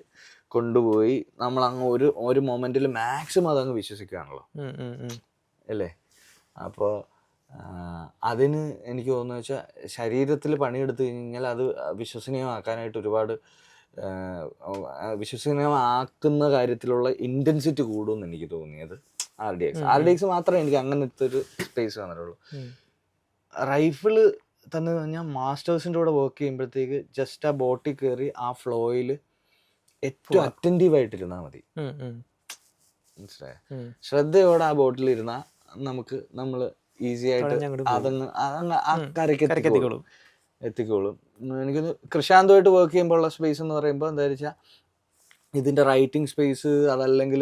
കൊണ്ടുപോയി നമ്മൾ അങ്ങ് ഒരു മൊമെന്റിൽ മാക്സിമം അതങ്ങ് വിശ്വസിക്കുകയാണല്ലോ, അല്ലേ? അപ്പോൾ അതിന് എനിക്ക് തോന്നുന്നു വെച്ചാൽ ശരീരത്തിൽ പണിയെടുത്ത് കഴിഞ്ഞാൽ അത് വിശ്വസനീയമാക്കാനായിട്ട് ഒരുപാട് വിശ്വസനീയമാക്കുന്ന കാര്യത്തിലുള്ള ഇൻറ്റൻസിറ്റി കൂടുമെന്ന് എനിക്ക് തോന്നിയത് RDX മാത്രമേ എനിക്ക് അങ്ങനത്തെ ഒരു സ്പേസ് വന്നിട്ടുള്ളൂ. റൈഫിള് തന്നെ പറഞ്ഞാൽ മാസ്റ്റേഴ്സിൻ്റെ കൂടെ വർക്ക് ചെയ്യുമ്പോഴത്തേക്ക് ജസ്റ്റ് ആ ബോട്ടിൽ കയറി ആ ഫ്ലോയിൽ ഏറ്റവും അറ്റൻറ്റീവായിട്ടിരുന്നാൽ മതി. മനസ്സിലായോ? ശ്രദ്ധയോടെ ആ ബോട്ടിൽ ഇരുന്നാൽ നമ്മൾ ഈസി ആയിട്ട് അതങ്ങ് ആ കരയ്ക്ക് എത്തിക്കോളും. എനിക്കൊന്ന് കൃഷാന്തുമായിട്ട് വർക്ക് ചെയ്യുമ്പോൾ ഉള്ള സ്പേസ് എന്ന് പറയുമ്പോൾ എന്താ വെച്ചാൽ ഇതിൻ്റെ റൈറ്റിംഗ് സ്പേസ്, അതല്ലെങ്കിൽ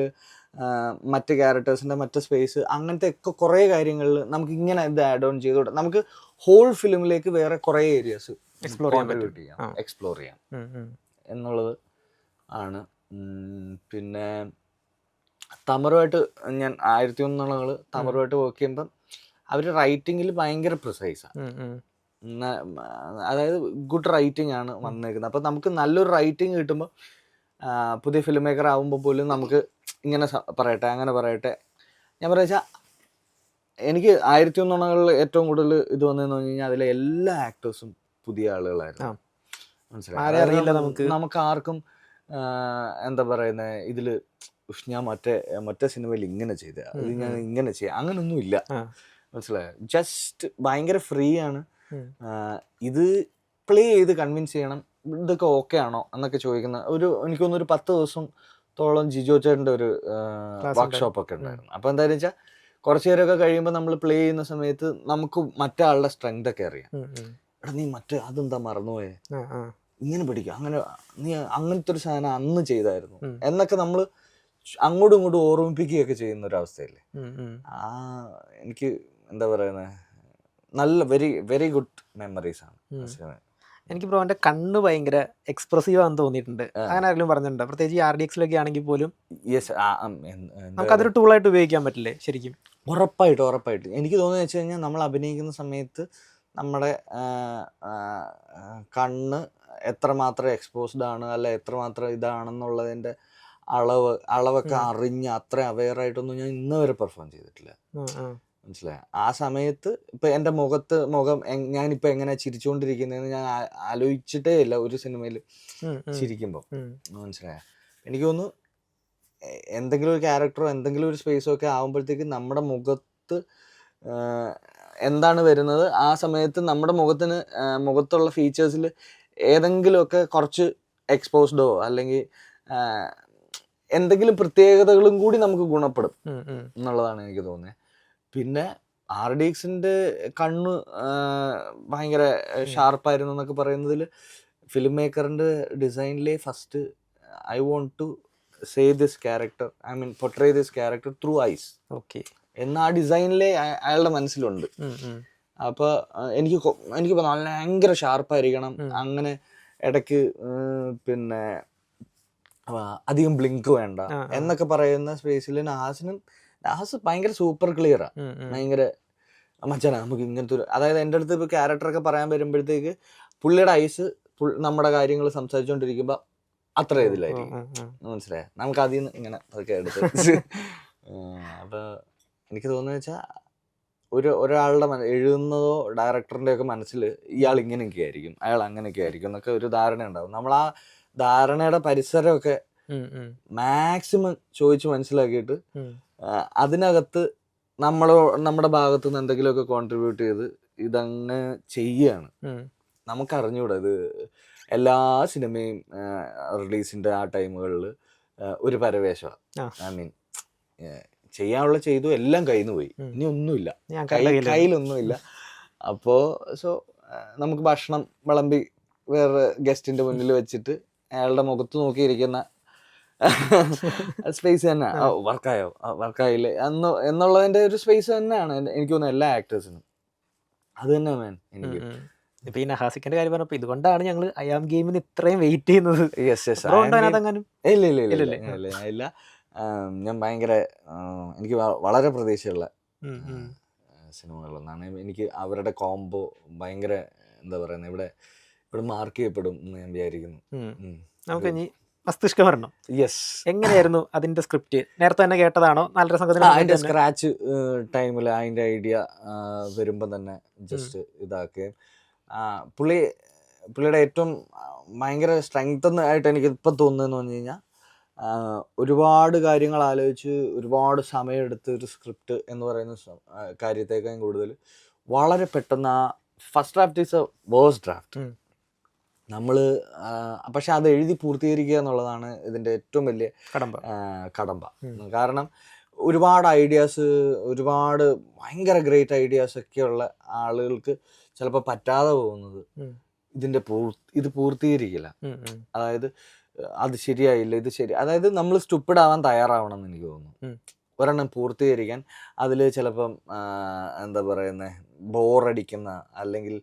മറ്റ് ക്യാരക്ടേഴ്സിൻ്റെ മറ്റ് സ്പേസ്, അങ്ങനത്തെ ഒക്കെ കുറേ കാര്യങ്ങളിൽ നമുക്ക് ഇങ്ങനെ ഇത് ആഡ് ഓൺ ചെയ്തോട്ടെ. നമുക്ക് ഹോൾ ഫിലിമിലേക്ക് വേറെ കുറേ ഏരിയാസ് എക്സ്പ്ലോർ ചെയ്യാം എന്നുള്ളത് ആണ്. പിന്നെ തമറുമായിട്ട് ഞാൻ 1001 തമറുമായിട്ട് വർക്ക് ചെയ്യുമ്പം അവർ റൈറ്റിങ്ങിൽ ഭയങ്കര പ്രിസൈസാണ്. അതായത് ഗുഡ് റൈറ്റിംഗ് ആണ് വന്നേക്കുന്നത്. അപ്പം നമുക്ക് നല്ലൊരു റൈറ്റിംഗ് കിട്ടുമ്പോൾ പുതിയ ഫിലിം മേക്കർ ആകുമ്പോൾ പോലും നമുക്ക് ഇങ്ങനെ പറയട്ടെ അങ്ങനെ പറയട്ടെ. ഞാൻ പറയാ എനിക്ക് 1001 ഏറ്റവും കൂടുതൽ ഇത് വന്നതെന്ന് പറഞ്ഞു കഴിഞ്ഞാൽ അതിലെ എല്ലാ ആക്ടേഴ്സും പുതിയ ആളുകളായിരുന്നു. മനസ്സിലായി? നമുക്ക് ആർക്കും എന്താ പറയുന്നത് ഇതിൽ ഞാൻ മറ്റേ സിനിമയിൽ ഇങ്ങനെ ചെയ്ത ഇത് ഞാൻ ഇങ്ങനെ ചെയ്യാം അങ്ങനൊന്നും ഇല്ല. മനസ്സിലായോ? ജസ്റ്റ് ഭയങ്കര ഫ്രീ ആണ്. ഇത് പ്ലേ ചെയ്ത് കൺവിൻസ് ചെയ്യണം, ഇതൊക്കെ ഓക്കെ ആണോ എന്നൊക്കെ ചോദിക്കുന്ന എനിക്ക് തോന്നുന്നു ഒരു 10 ദിവസത്തോളം ജിജോ ചേട്ടൻ്റെ ഒരു വർക്ക്ഷോപ്പ് ഒക്കെ ഉണ്ടായിരുന്നു. അപ്പോൾ എന്തായാലും വെച്ചാൽ കുറച്ച് നേരമൊക്കെ കഴിയുമ്പോൾ നമ്മൾ പ്ലേ ചെയ്യുന്ന സമയത്ത് നമുക്ക് മറ്റേ ആളുടെ സ്ട്രെങ്ത് ഒക്കെ അറിയാം. എടാ നീ അതെന്താ മറന്നുപോയെ, ഇങ്ങനെ പഠിക്കുക, അങ്ങനെ നീ അങ്ങനത്തെ ഒരു സാധനം അന്ന് ചെയ്തായിരുന്നു എന്നൊക്കെ നമ്മൾ അങ്ങോട്ടും ഇങ്ങോട്ടും ഓർമ്മിപ്പിക്കുകയൊക്കെ ചെയ്യുന്ന ഒരു അവസ്ഥയല്ലേ. എനിക്ക് എന്താ പറയുന്നത്, നല്ല വെരി വെരി ഗുഡ് മെമ്മറീസ് ആണ്. എനിക്ക് ബ്രോ എൻ്റെ കണ്ണ് ഭയങ്കര എക്സ്പ്രസീവ് ആണെന്ന് തോന്നിയിട്ടുണ്ട്. അങ്ങനെ ആരെങ്കിലും പറഞ്ഞിട്ടുണ്ടോ? പ്രത്യേകിച്ച് RDXലൊക്കെ ആണെങ്കിൽ പോലും നമുക്കതൊരു ടൂളായിട്ട് ഉപയോഗിക്കാൻ പറ്റില്ലേ ശരിക്കും? ഉറപ്പായിട്ടും എനിക്ക് തോന്നുന്നത് വെച്ച് കഴിഞ്ഞാൽ നമ്മൾ അഭിനയിക്കുന്ന സമയത്ത് നമ്മുടെ കണ്ണ് എത്രമാത്രം എക്സ്പോസ്ഡ് ആണ്, അല്ല എത്രമാത്രം ഇതാണെന്നുള്ളതിൻ്റെ അളവൊക്കെ അറിഞ്ഞ് അത്ര അവെയറായിട്ടൊന്നും ഞാൻ ഇന്ന് വരെ പെർഫോം ചെയ്തിട്ടില്ല. മനസ്സിലായി? ആ സമയത്ത് ഇപ്പം എൻ്റെ മുഖം ഞാനിപ്പോൾ എങ്ങനെയാണ് ചിരിച്ചുകൊണ്ടിരിക്കുന്നതെന്ന് ഞാൻ ആലോചിച്ചിട്ടേ ഇല്ല ഒരു സിനിമയിൽ ചിരിക്കുമ്പോൾ. മനസ്സിലായ? എനിക്ക് തോന്നുന്നു എന്തെങ്കിലും ഒരു ക്യാരക്ടറോ എന്തെങ്കിലും ഒരു സ്പേസോ ഒക്കെ ആകുമ്പോഴത്തേക്ക് നമ്മുടെ മുഖത്ത് എന്താണ് വരുന്നത് ആ സമയത്ത് നമ്മുടെ മുഖത്തുള്ള ഫീച്ചേഴ്സിൽ ഏതെങ്കിലുമൊക്കെ കുറച്ച് എക്സ്പോസ്ഡോ അല്ലെങ്കിൽ എന്തെങ്കിലും പ്രത്യേകതകളും കൂടി നമുക്ക് ഗുണപ്പെടും എന്നുള്ളതാണ് എനിക്ക് തോന്നിയത്. പിന്നെ RDXന്റെ കണ്ണ് ഭയങ്കര ഷാർപ്പായിരുന്നു എന്നൊക്കെ പറയുന്നതിൽ ഫിലിം മേക്കറിന്റെ ഡിസൈനിലെ first I want to say this character, I mean portray this character through eyes എന്ന ആ ഡിസൈനിലെ അയാളുടെ മനസ്സിലുണ്ട്. അപ്പൊ എനിക്ക് നല്ല ഭയങ്കര ഷാർപ്പായിരിക്കണം, അങ്ങനെ ഇടയ്ക്ക് പിന്നെ അധികം ബ്ലിങ്ക് വേണ്ട എന്നൊക്കെ പറയുന്ന സ്പേസിൽ നാസ് ഭയങ്കര സൂപ്പർ ക്ലിയറാ, ഭയങ്കര മച്ചാനാ നമുക്ക് ഇങ്ങനത്തെ ഒരു, അതായത് എൻ്റെ അടുത്ത് ഇപ്പൊ ക്യാരക്ടറൊക്കെ പറയാൻ വരുമ്പോഴത്തേക്ക് പുള്ളിയുടെ ഐസ് നമ്മുടെ കാര്യങ്ങൾ സംസാരിച്ചുകൊണ്ടിരിക്കുമ്പോ അത്ര ഇതിലായിരിക്കും, മനസ്സിലായോ? നമുക്ക് അതിൽ നിന്ന് ഇങ്ങനെ അതൊക്കെ എടുത്ത് അപ്പൊ എനിക്ക് തോന്നുന്നത് വെച്ചാൽ ഒരാളുടെ എഴുതുന്നതോ ഡയറക്ടറിന്റെ ഒക്കെ മനസ്സിൽ ഇയാൾ ഇങ്ങനെയൊക്കെ ആയിരിക്കും, അയാൾ അങ്ങനെയൊക്കെ ആയിരിക്കും എന്നൊക്കെ ഒരു ധാരണ ഉണ്ടാവും. നമ്മൾ ആ ധാരണയുടെ പരിസരമൊക്കെ മാക്സിമം ചോദിച്ച് മനസ്സിലാക്കിയിട്ട് അതിനകത്ത് നമ്മുടെ ഭാഗത്തു നിന്ന് എന്തെങ്കിലുമൊക്കെ കോൺട്രിബ്യൂട്ട് ചെയ്ത് ഇതങ്ങ് ചെയ്യാണ്. നമുക്കറിഞ്ഞൂടാ ഇത് എല്ലാ സിനിമയും റിലീസിന്റെ ആ ടൈമുകളിൽ ഒരു പരവേശമാണ്. ഐ മീൻ ചെയ്യാനുള്ള ചെയ്തു, എല്ലാം കയ്യിൽ നിന്ന് പോയി, ഇനി ഒന്നുമില്ല, കയ്യിലൊന്നുമില്ല. അപ്പോൾ നമുക്ക് ഭക്ഷണം വിളമ്പി വേറെ ഗസ്റ്റിന്റെ മുന്നിൽ വെച്ചിട്ട് അയാളുടെ മുഖത്ത് നോക്കിയിരിക്കുന്ന സ്പേസ് തന്നെ വർക്കായില്ലേ എന്നുള്ളതിന്റെ ഒരു സ്പേസ് തന്നെയാണ് എനിക്ക് തോന്നുന്നത് എല്ലാ ആക്ടേഴ്സിനും. അത് തന്നെ മാൻ എനിക്ക്. ഇപ്പൊ ഈ നഹാസിക്കിന്റെ കാര്യം പറഞ്ഞപ്പോ ഇതുകൊണ്ടാണ് ഞങ്ങൾ അയാം ഗെയിമിന് ഇത്രയും വെയിറ്റ് ചെയ്യുന്നത്. ഇല്ല, ഞാൻ ഭയങ്കര എനിക്ക് വളരെ പ്രതീക്ഷയുള്ള സിനിമകളൊന്നാണ്. എനിക്ക് അവരുടെ കോംബോ ഭയങ്കര എന്താ പറയുന്നത്, ഇവിടെ മാർക്ക് ചെയ്യപ്പെടും എന്ന് ഞാൻ വിചാരിക്കുന്നു. നമുക്ക് ഇനി മസ്തിഷ്കമരണം എങ്ങനെയായിരുന്നു അതിന്റെ സ്ക്രിപ്റ്റ്? നേരത്തെ തന്നെ കേട്ടതാണോ? നല്ല സംഘത്തിൽ അതിന്റെ സ്ക്രാച്ച് ടൈമിൽ അതിന്റെ ഐഡിയ വരുമ്പോ തന്നെ ജസ്റ്റ് ഇതാക്കുകയും പുള്ളിയുടെ ഏറ്റവും ഭയങ്കര സ്ട്രെങ്ത് ആയിട്ട് എനിക്ക് ഇപ്പം തോന്നുന്നതെന്ന് പറഞ്ഞു കഴിഞ്ഞാൽ ഒരുപാട് കാര്യങ്ങൾ ആലോചിച്ച് ഒരുപാട് സമയമെടുത്ത് ഒരു സ്ക്രിപ്റ്റ് എന്ന് പറയുന്ന കാര്യത്തേക്കാൾ കൂടുതൽ വളരെ പെട്ടെന്ന് ആ first draft is A worst draft. നമ്മൾ പക്ഷെ അത് എഴുതി പൂർത്തീകരിക്കുക എന്നുള്ളതാണ് ഇതിൻ്റെ ഏറ്റവും വലിയ കടമ്പ. കാരണം ഒരുപാട് ഐഡിയാസ്, ഒരുപാട് ഭയങ്കര ഗ്രേറ്റ് ഐഡിയാസ് ഒക്കെയുള്ള ആളുകൾക്ക് ചിലപ്പോൾ പറ്റാതെ പോകുന്നത് ഇത് പൂർത്തീകരിക്കില്ല. അതായത് അത് ശരിയായില്ല, ഇത് ശരി, അതായത് നമ്മൾ സ്റ്റുപ്പിഡ് ആവാൻ തയ്യാറാവണം എന്ന് എനിക്ക് തോന്നുന്നു. ഒരെണ്ണം പൂർത്തീകരിക്കാൻ അതിൽ ചിലപ്പം എന്താ പറയുന്നത്, ബോറടിക്കുന്ന അല്ലെങ്കിൽ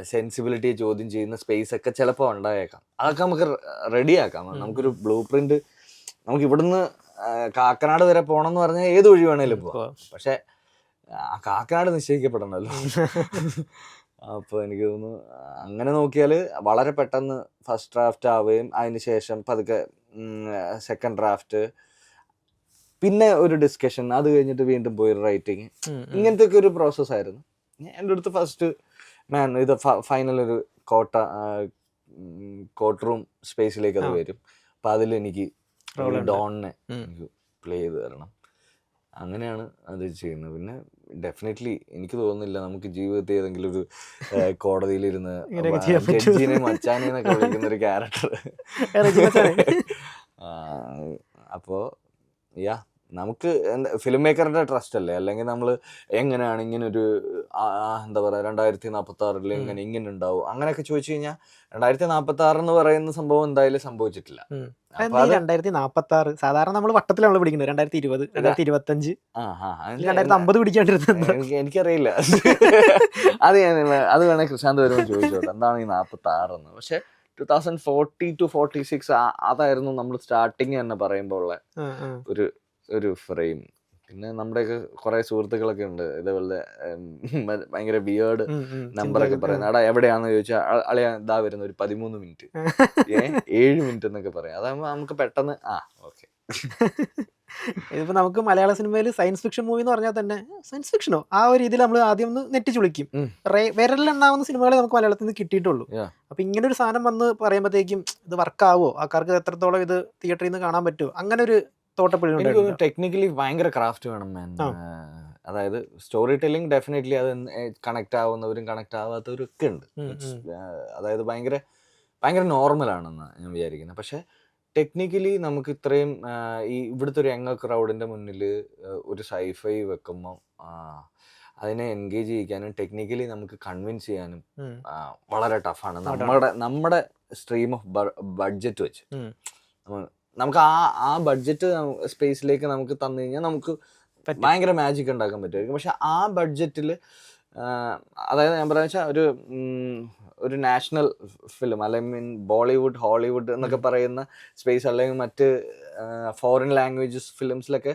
സെൻസിബിലിറ്റിയെ ചോദ്യം ചെയ്യുന്ന സ്പേസ് ഒക്കെ ചിലപ്പോൾ ഉണ്ടായേക്കാം. അതൊക്കെ നമുക്ക് റെഡിയാക്കാം. നമുക്കൊരു ബ്ലൂ പ്രിന്റ്, നമുക്ക് ഇവിടുന്ന് കാക്കനാട് വരെ പോകണം എന്ന് പറഞ്ഞാൽ ഏത് വഴി വേണേലും പോവാം. പക്ഷെ ആ കാക്കനാട് നിശ്ചയിക്കപ്പെടണമല്ലോ. അപ്പോൾ എനിക്ക് തോന്നുന്നു അങ്ങനെ നോക്കിയാൽ വളരെ പെട്ടെന്ന് ഫസ്റ്റ് ഡ്രാഫ്റ്റ് ആവുകയും അതിന് ശേഷം പതുക്കെ സെക്കൻഡ് ഡ്രാഫ്റ്റ്, പിന്നെ ഒരു ഡിസ്കഷൻ, അത് കഴിഞ്ഞിട്ട് വീണ്ടും പോയി റൈറ്റിങ്, ഇങ്ങനത്തെ ഒക്കെ ഒരു പ്രോസസ്സായിരുന്നു. എൻ്റെ അടുത്ത് ഫസ്റ്റ് ഇത് ഫൈനൽ ഒരു കോർട്ട് റൂം സ്പേസിലേക്ക് അത് വരും. അപ്പം അതിലെനിക്ക് ഡോണിനെ എനിക്ക് പ്ലേ ചെയ്ത് തരണം. അങ്ങനെയാണ് അത് ചെയ്യുന്നത്. പിന്നെ ഡെഫിനറ്റ്ലി എനിക്ക് തോന്നുന്നില്ല നമുക്ക് ജീവിതത്തിൽ ഏതെങ്കിലും ഒരു കോടതിയിലിരുന്ന് ജഡ്ജിനെ മച്ചാനെ എന്നൊക്കെ വിളിക്കുന്ന ഒരു ക്യാരക്ടർ. അപ്പോൾ നമുക്ക് ഫിലിം മേക്കറിന്റെ ട്രസ്റ്റ് അല്ലേ, അല്ലെങ്കിൽ നമ്മൾ എങ്ങനെയാണ് ഇങ്ങനെ ഒരു എന്താ പറയുക 2046 ഇങ്ങനെ ഉണ്ടാവും അങ്ങനെയൊക്കെ ചോദിച്ചു കഴിഞ്ഞാൽ 2046 എന്ന് പറയുന്ന സംഭവം എന്തായാലും സംഭവിച്ചിട്ടില്ല. 2046 സാധാരണ നമ്മൾ വട്ടത്തിലാണ് പിടിക്കുന്നത്. 2020, 2025, 2050 പിടിക്കാണ്ടിരുന്നത് എനിക്കറിയില്ല. അത് വേണേ കൃഷാന്ത് വരുമ്പോൾ ചോദിച്ചോട്ടെ എന്താണ് ഈ 46 എന്ന്. പക്ഷെ 2040 to 46 അതായിരുന്നു നമ്മൾ സ്റ്റാർട്ടിങ് തന്നെ പറയുമ്പോൾ ഉള്ള ഒരു ഫ്രെയിം. പിന്നെ നമ്മുടെയൊക്കെ കുറെ സുഹൃത്തുക്കളൊക്കെ ഉണ്ട് ഇതേപോലെ ഭയങ്കര ബിയേർഡ് നമ്പറൊക്കെ പറയുന്നത്. അവിടെ എവിടെയാണെന്ന് ചോദിച്ചാൽ അളിയാ ഇതാ വരുന്ന ഒരു 13 മിനിറ്റ് 7 മിനിറ്റ് എന്നൊക്കെ പറയാം. അതാകുമ്പോൾ നമുക്ക് പെട്ടെന്ന് ഓക്കെ. ഇതിപ്പോ നമുക്ക് മലയാള സിനിമയിൽ സയൻസ് ഫിക്ഷൻ മൂവി എന്ന് പറഞ്ഞാൽ തന്നെ സയൻസ് ഫിക്ഷനോ ആ ഒരു രീതിയിൽ നമ്മൾ ആദ്യം ഒന്ന് നെറ്റിച്ചുളിക്കും. വിരലിലുണ്ടാവുന്ന സിനിമകളെ നമുക്ക് മലയാളത്തിൽ നിന്ന് കിട്ടിയിട്ടുള്ളൂ. അപ്പൊ ഇങ്ങനെ ഒരു സാധനം വന്ന് പറയുമ്പോഴത്തേക്കും ഇത് വർക്കാവോ, ആൾക്കാർക്ക് എത്രത്തോളം ഇത് തിയേറ്ററിൽ നിന്ന് കാണാൻ പറ്റുമോ, അങ്ങനെ ഒരു തോട്ടപ്പുഴ. ടെക്നിക്കലി ഭയങ്കര ക്രാഫ്റ്റ് വേണം മാൻ. അതായത് സ്റ്റോറി ടെല്ലിംഗ് ഡെഫിനറ്റ്ലി അത് കണക്ട് ആവുന്നവരും കണക്ട് ആവാത്തവരും ഒക്കെ ഉണ്ട്. അതായത് ഭയങ്കര ഭയങ്കര നോർമലാണെന്ന് ഞാൻ വിചാരിക്കുന്നത്. പക്ഷെ ടെക്നിക്കലി നമുക്ക് ഇത്രയും ഈ ഇവിടുത്തെ ഒരു യങ് ക്രൗഡിന്റെ മുന്നിൽ ഒരു സൈഫൈ വെക്കുമ്പോൾ അതിനെ എൻഗേജ് ചെയ്യിക്കാനും ടെക്നിക്കലി നമുക്ക് കൺവിൻസ് ചെയ്യാനും വളരെ ടഫാണ്. നമ്മുടെ സ്ട്രീം ഓഫ് ബഡ്ജറ്റ് വെച്ച് നമുക്ക് ആ ബഡ്ജറ്റ് സ്പേസിലേക്ക് നമുക്ക് തന്നു കഴിഞ്ഞാൽ നമുക്ക് ഭയങ്കര മാജിക് ഉണ്ടാക്കാൻ പറ്റുമായിരിക്കും. പക്ഷെ ആ ബഡ്ജറ്റിൽ അതായത് ഞാൻ പറയാ വെച്ചാൽ ഒരു നാഷണൽ ഫിലിം അല്ലെങ്കിൽ ബോളിവുഡ് ഹോളിവുഡ് എന്നൊക്കെ പറയുന്ന സ്പേസ് അല്ലെങ്കിൽ മറ്റ് ഫോറിൻ ലാംഗ്വേജസ് ഫിലിംസിലൊക്കെ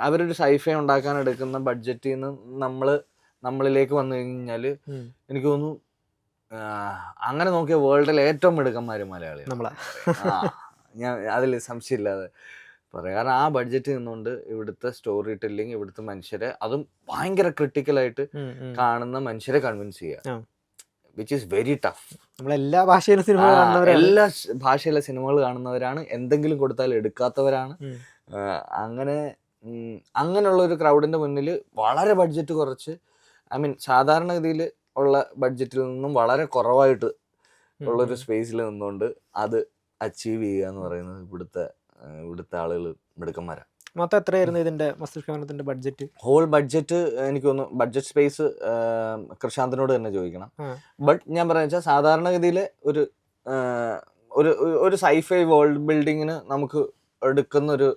അവരൊരു സൈഫൈ ഉണ്ടാക്കാൻ എടുക്കുന്ന ബഡ്ജറ്റിൽ നിന്ന് നമ്മളിലേക്ക് വന്നു കഴിഞ്ഞാൽ എനിക്ക് തോന്നുന്നു അങ്ങനെ നോക്കിയ വേൾഡിലെ ഏറ്റവും മിടുക്കന്മാര് മലയാളികൾ. ഞാൻ അതിൽ സംശയമില്ലാതെ പറയാം. കാരണം ആ ബഡ്ജറ്റ് നിന്നുകൊണ്ട് ഇവിടുത്തെ സ്റ്റോറി ടെല്ലിങ് ഇവിടുത്തെ മനുഷ്യരെ അതും ഭയങ്കര ക്രിട്ടിക്കലായിട്ട് കാണുന്ന മനുഷ്യരെ കൺവിൻസ് ചെയ്യുക, വിച്ച് ഈസ് വെരി ടഫ്. എല്ലാ ഭാഷയിലെ എല്ലാ ഭാഷയിലെ സിനിമകൾ കാണുന്നവരാണ്, എന്തെങ്കിലും കൊടുത്താൽ എടുക്കാത്തവരാണ്. അങ്ങനെയുള്ള ഒരു ക്രൗഡിന്റെ മുന്നിൽ വളരെ ബഡ്ജറ്റ് കുറച്ച് സാധാരണഗതിയിൽ ഉള്ള ബഡ്ജറ്റിൽ നിന്നും വളരെ കുറവായിട്ട് ഉള്ളൊരു സ്പേസിൽ നിന്നുകൊണ്ട് അത് അച്ചീവ് ചെയ്യുക എന്ന് പറയുന്നത് ഇവിടുത്തെ ആളുകൾ മിടുക്കന്മാരാണ്. മൊത്തം എത്രയായിരുന്നു ഇതിന്റെ മസ്തിഷ്കത്തിന്റെ ബഡ്ജറ്റ്? ഹോൾ ബഡ്ജറ്റ് എനിക്ക് തോന്നുന്നു ബഡ്ജറ്റ് സ്പേസ് കൃഷാന്തിനോട് തന്നെ ചോദിക്കണം. ബട്ട് ഞാൻ പറയാ വെച്ചാൽ സാധാരണഗതിയിൽ ഒരു സൈഫൈ വേൾഡ് ബിൽഡിങ്ങിന് നമുക്ക് എടുക്കുന്ന ഒരു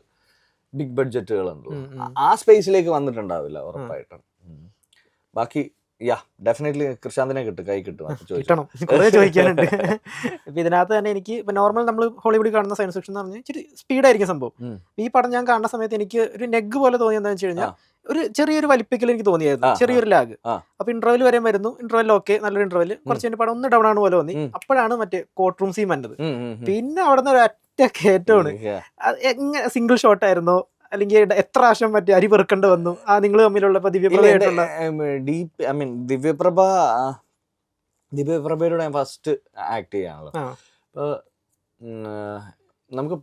ബിഗ് ബഡ്ജറ്റുകളുണ്ടല്ലോ, ആ സ്പേസിലേക്ക് വന്നിട്ടുണ്ടാവില്ല ഉറപ്പായിട്ടും. ബാക്കി ഡെഫിനറ്റ്ലി കൃഷാന്തിനെ കൈ കിട്ടും. കിട്ടണം, കുറേ ചോദിക്കാനുണ്ട്. ഇപ്പൊ ഇതിനകത്ത് തന്നെ എനിക്ക് ഇപ്പൊ നോർമൽ നമ്മൾ ഹോളിവുഡിൽ കാണുന്ന സയൻസ് ഫിക്ഷൻ എന്ന് പറഞ്ഞാൽ ഇച്ചിരി സ്പീഡായിരിക്കും സംഭവം. ഈ പടം ഞാൻ കാണുന്ന സമയത്ത് എനിക്ക് ഒരു നെഗ് പോലെ തോന്നിയത് എന്താണെന്ന് വെച്ച് കഴിഞ്ഞാൽ ഒരു ചെറിയൊരു വലിപ്പിക്കൽ എനിക്ക് തോന്നിയായിരുന്നു, ചെറിയൊരു ലാഗ്. അപ്പൊ ഇന്റർവെൽ വരെ വരുന്നു, ഇന്റർവെൽ ഓക്കെ, നല്ലൊരു ഇന്റർവെൽ, കുറച്ച് കഴിഞ്ഞ പടം ഒന്ന് ഡൗൺ ആണ് പോലെ തോന്നി. അപ്പോഴാണ് മറ്റേ കോർട്ട് റൂം സീൻ വന്നത്. പിന്നെ അവിടെ നിന്ന് ഒരു ഒറ്റ കയറ്റമാണ്. എങ്ങനെ സിംഗിൾ ഷോട്ട് ആയിരുന്നോ അല്ലെങ്കിൽ എത്ര പ്രാവശ്യം മറ്റേ അരി പെറുക്കേണ്ടി വന്നു ആ നിങ്ങൾ തമ്മിലുള്ള ദിവ്യപ്രഭയോട് ഞാൻ ഫസ്റ്റ് ആക്ട് ചെയ്യാണല്ലോ. അപ്പോൾ നമുക്ക്